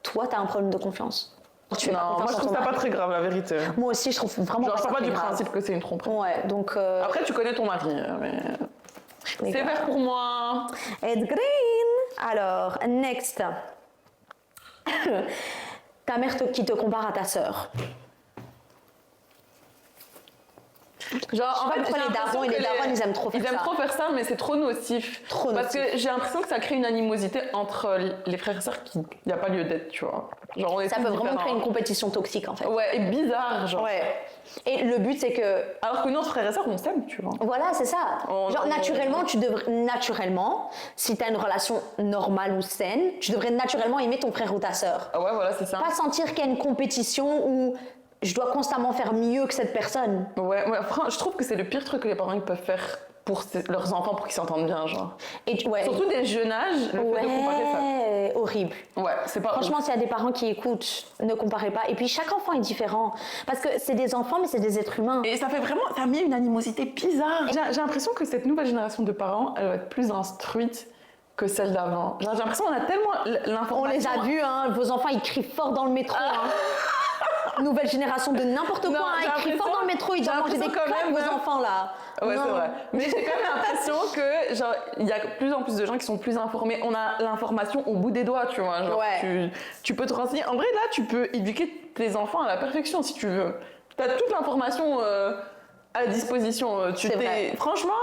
toi, t'as un problème de confiance. Tu fais pas Non, moi confiance je en trouve ton ça pas mari. très grave, la vérité. Moi aussi, je trouve vraiment Genre, je pas pars ça pas du très grave. principe que c'est une tromperie. Ouais, donc. Après, tu connais ton mari, mais. les C'est gars. vert pour moi. It's green. Alors, next. Ta mère qui te compare à ta sœur. Genre, en fait, pourquoi j'ai les darons l'impression et les que darons, ils aiment trop faire Ils aiment ça. trop faire ça, mais c'est trop nocif. Trop Parce nocif. que j'ai l'impression que ça crée une animosité entre les frères et sœurs qui n'y a pas lieu d'être, tu vois. Genre, on est Ça tous peut vraiment différents. créer une compétition toxique en fait. Ouais, et bizarre, genre. Ouais. Et le but c'est que Alors que nous, entre frères et sœurs, on s'aime, tu vois. voilà, c'est ça. Genre naturellement, si tu as une relation normale ou saine, tu devrais naturellement aimer ton frère ou ta sœur. Ah ouais, voilà, c'est ça. Pas sentir qu'il y a une compétition où je dois constamment faire mieux que cette personne. Ouais, franchement, je trouve que c'est le pire truc que les parents ils peuvent faire pour leurs enfants pour qu'ils s'entendent bien, genre. Et ouais. Surtout dès le jeune âge, le fait de comparer ça. Ouais, horrible. Ouais, c'est pas. Franchement, s'il y a des parents qui écoutent, ne comparez pas. Et puis, chaque enfant est différent. Parce que c'est des enfants, mais c'est des êtres humains. Et ça fait vraiment, ça a mis une animosité bizarre. J'ai l'impression que cette nouvelle génération de parents, elle va être plus instruite que celle d'avant. Genre, j'ai l'impression qu'on a tellement l'information. On les a vus, hein, vos enfants ils crient fort dans le métro. Hein. Nouvelle génération de n'importe quoi, hein, ils crient fort dans le métro, ils doivent manger des claques, vos enfants là. Ouais, non. c'est vrai. Mais j'ai quand même l'impression que, genre, il y a de plus en plus de gens qui sont plus informés. On a l'information au bout des doigts, tu vois. Genre, tu peux te renseigner. En vrai, là, tu peux éduquer tes enfants à la perfection si tu veux. Tu as toute l'information à disposition. Franchement,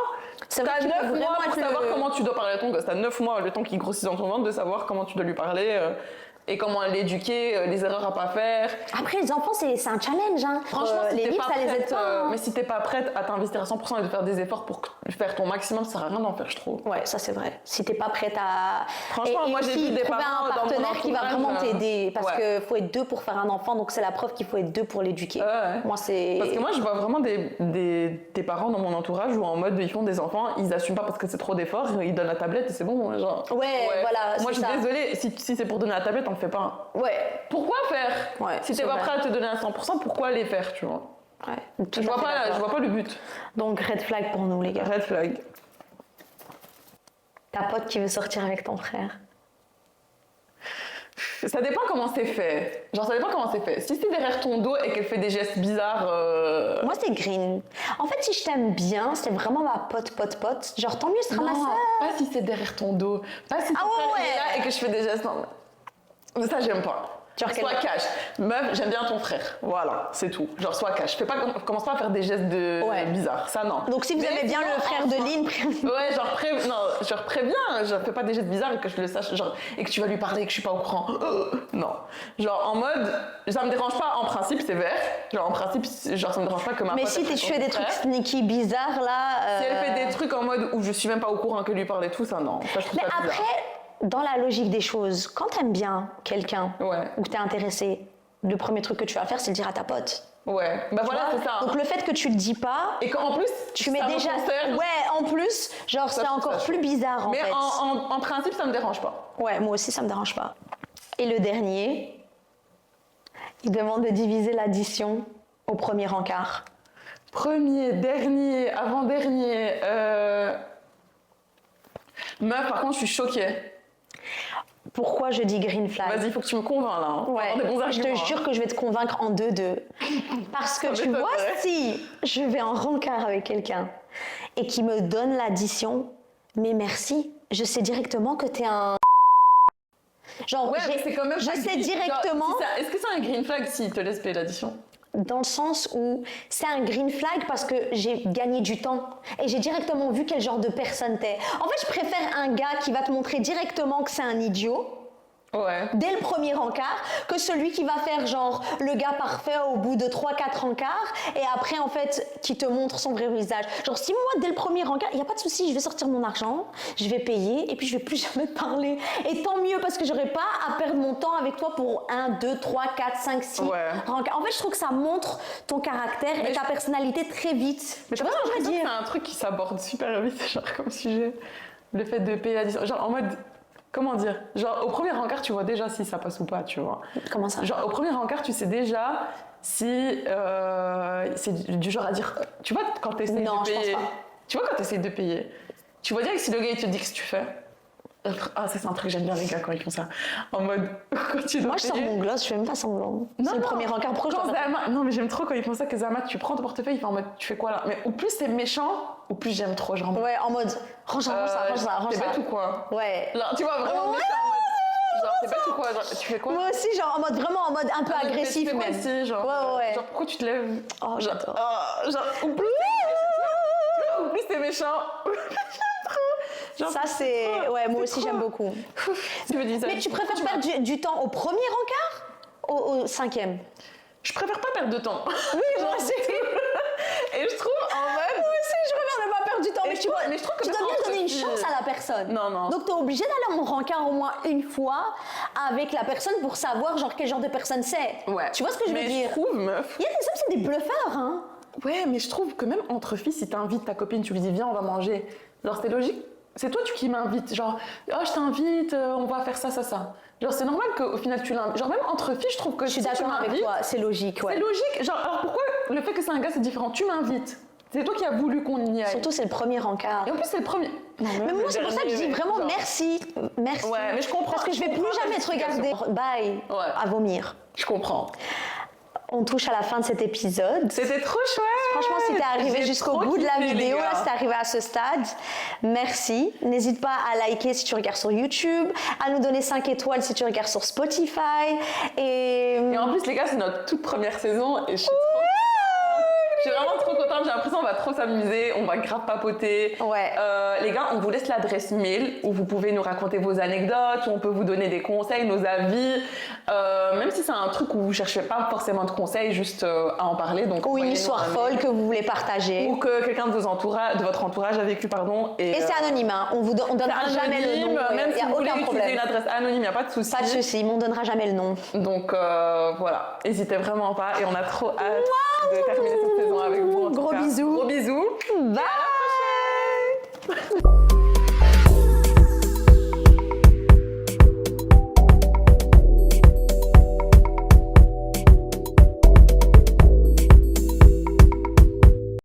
tu as 9 mois pour savoir comment tu dois parler à ton gosse. Tu as 9 mois, le temps qu'il grossisse dans ton ventre, de savoir comment tu dois lui parler. Et comment l'éduquer, les erreurs à pas faire. Après, les enfants, c'est un challenge. Hein. Franchement, si les livres, ça les aide pas. Hein. Mais si t'es pas prête à t'investir à 100% et de faire des efforts pour faire ton maximum, ça sert à rien d'en faire, je trouve. Ouais, ça c'est vrai. Si t'es pas prête à... Franchement, moi j'ai vu des parents un dans mon partenaire qui va vraiment t'aider. Parce qu'il faut être deux pour faire un enfant, donc c'est la preuve qu'il faut être deux pour l'éduquer. Moi, c'est... Parce que moi, je vois vraiment des parents dans mon entourage où en mode, ils font des enfants, ils assument pas parce que c'est trop d'efforts, ils donnent la tablette et c'est bon. Genre, voilà. Moi, je suis désolée, si c'est pour donner la tablette, on le fait pas. Ouais. Pourquoi faire si t'es pas prêt à te donner à 100%, pourquoi les faire, tu vois? Je vois pas le but. Donc, red flag pour nous, les gars. Red flag. Ta pote qui veut sortir avec ton frère. Ça dépend comment c'est fait. Genre, ça dépend comment c'est fait. Si c'est derrière ton dos et qu'elle fait des gestes bizarres... Moi, c'est green. En fait, si je t'aime bien, c'est vraiment ma pote. Genre, tant mieux, ce sera ma sœur. Pas si c'est derrière ton dos. Pas si ton frère est là et que je fais des gestes... Non, mais ça, j'aime pas. Sois cash. Meuf, j'aime bien ton frère. Voilà, c'est tout. Genre, sois cash. Commence pas à faire des gestes bizarres. Ça, non. Donc, si vous aimez bien le frère de Lynn, genre préviens. Genre, fais pas des gestes bizarres et que je le sache. Genre, et que tu vas lui parler et que je suis pas au courant. Non. Genre, en mode, ça me dérange pas. En principe, c'est vert. Genre, en principe, genre, ça me dérange pas que ma Mais si tu fais des trucs sneaky bizarres, là... Si elle fait des trucs en mode où je suis même pas au courant que lui parle et tout, ça, non. Ça, je trouve ça bizarre. Après... Dans la logique des choses, quand t'aimes bien quelqu'un ou que t'es intéressé, le premier truc que tu vas faire, c'est le dire à ta pote. Ouais, bah voilà, c'est ça. Donc le fait que tu le dis pas... Et qu'en plus, tu mets déjà... en plus, genre c'est encore plus bizarre en fait. Mais en principe, ça me dérange pas. Ouais, moi aussi, ça me dérange pas. Et le dernier, il demande de diviser l'addition au premier encart. Premier, dernier, avant-dernier... Meuf, par contre, je suis choquée. Pourquoi je dis green flag? Vas-y, il faut que tu me convaincs là. Hein. Ouais, je te jure que je vais te convaincre en 2-2. Parce que tu vois, si je vais en rencard avec quelqu'un et qui me donne l'addition, mais merci, je sais directement que t'es un... Genre, c'est quand même je sais directement... Genre, est-ce que c'est un green flag s'il te laisse payer l'addition? Dans le sens où c'est un green flag parce que j'ai gagné du temps et j'ai directement vu quel genre de personne t'es. En fait, je préfère un gars qui va te montrer directement que c'est un idiot dès le premier encart que celui qui va faire genre le gars parfait au bout de 3-4 encarts et après en fait qui te montre son vrai visage. Genre si moi dès le premier encart, il n'y a pas de souci, je vais sortir mon argent, je vais payer et puis je vais plus jamais te parler. Et tant mieux parce que j'aurai pas à perdre mon temps avec toi pour 1, 2, 3, 4, 5, 6 encarts. En fait je trouve que ça montre ton caractère et ta personnalité très vite. Mais tu vois ce que je veux dire? C'est un truc qui s'aborde super vite genre comme sujet. Le fait de payer l'addition. Genre en mode... Comment dire? Genre, au premier encart, tu vois déjà si ça passe ou pas, tu vois. Comment ça? Genre, au premier encart, tu sais déjà si c'est du genre à dire... Tu vois, quand tu essaies de payer... Non, je pense pas. Tu vois, quand tu essaies de payer, tu vois dire que si le gars, il te dit que tu fais... Ah, ça, c'est un truc que j'aime bien, les gars, quand ils font ça. En mode, quand tu dois Moi, je sors mon gloss, je fais même pas semblant. C'est le premier encart. Pourquoi je dois faire... Non, mais j'aime trop quand ils font ça, que Zama, tu prends ton portefeuille, il fait en mode, tu fais quoi là? Mais au plus c'est méchant, au plus j'aime trop, genre... Ouais, en mode, range ça. T'es bête ou quoi? Ouais. Genre, tu vois, vraiment méchant, en mode... Genre, t'es bête ou quoi? Genre, tu fais quoi? Moi aussi, genre, en mode un peu agressif, même. Aussi, genre, ouais. Genre, pourquoi tu te lèves? Oh, j'adore. Genre, au plus c'est méchant. Genre, ça, c'est... Ouais, moi aussi, j'aime beaucoup. Mais tu préfères perdre du temps au premier encart ou au cinquième? Je préfère pas perdre de temps. Oui, moi aussi. Et je trouve, en mode... Moi aussi, je préfère ne pas perdre du temps. Mais je trouve que tu dois bien donner une chance à la personne. Non. Donc, t'es obligé d'aller en rencard au moins une fois avec la personne pour savoir, genre, quel genre de personne c'est. Ouais. Tu vois ce que je veux dire? Je trouve, meuf... Il y a des hommes, c'est des bluffeurs, hein. Ouais, mais je trouve que même entre filles, si t'invites ta copine, tu lui dis, viens, on va manger. Genre, c'est logique. C'est toi qui m'invites, genre, oh, je t'invite, on va faire ça. Genre, c'est normal qu'au final, tu l'invites. Genre, même entre filles, je trouve que je suis d'accord avec toi, c'est logique, ouais. C'est logique. Genre, alors pourquoi le fait que c'est un gars, c'est différent? Tu m'invites. C'est toi qui as voulu qu'on y aille. Surtout, c'est le premier encart. Et en plus, c'est le premier. Non, Mais moi, c'est pour ça que je dis vraiment merci. Merci. Ouais, mais je comprends. Parce que je vais plus jamais te regarder. Bye. Ouais. À vomir. Je comprends. On touche à la fin de cet épisode. C'était trop chouette. Franchement, si t'es arrivé J'ai jusqu'au trop bout de la kiffé, les vidéo, gars. là, si t'es arrivé à ce stade, merci. N'hésite pas à liker si tu regardes sur YouTube, à nous donner 5 étoiles si tu regardes sur Spotify. Et en plus, les gars, c'est notre toute première saison et je suis vraiment trop contente. J'ai l'impression qu'on va trop s'amuser, on va grave papoter. Ouais. Les gars, on vous laisse l'adresse mail où vous pouvez nous raconter vos anecdotes, où on peut vous donner des conseils, nos avis. Même si c'est un truc où vous ne cherchez pas forcément de conseils, juste à en parler. Donc, Ou une envoyez-nous histoire un mail. folle que vous voulez partager. Ou que quelqu'un de votre entourage a vécu, pardon. Et c'est anonyme, hein. On donnera c'est jamais le anonyme, nom. même Il n'y si a vous voulez aucun utiliser problème. une adresse anonyme, il n'y a pas de souci. Pas de souci, mais on donnera jamais le nom. Donc voilà, n'hésitez vraiment pas et on a trop hâte de terminer cette saison avec vous. En tout Gros cas. bisous. Gros bisous. Bye.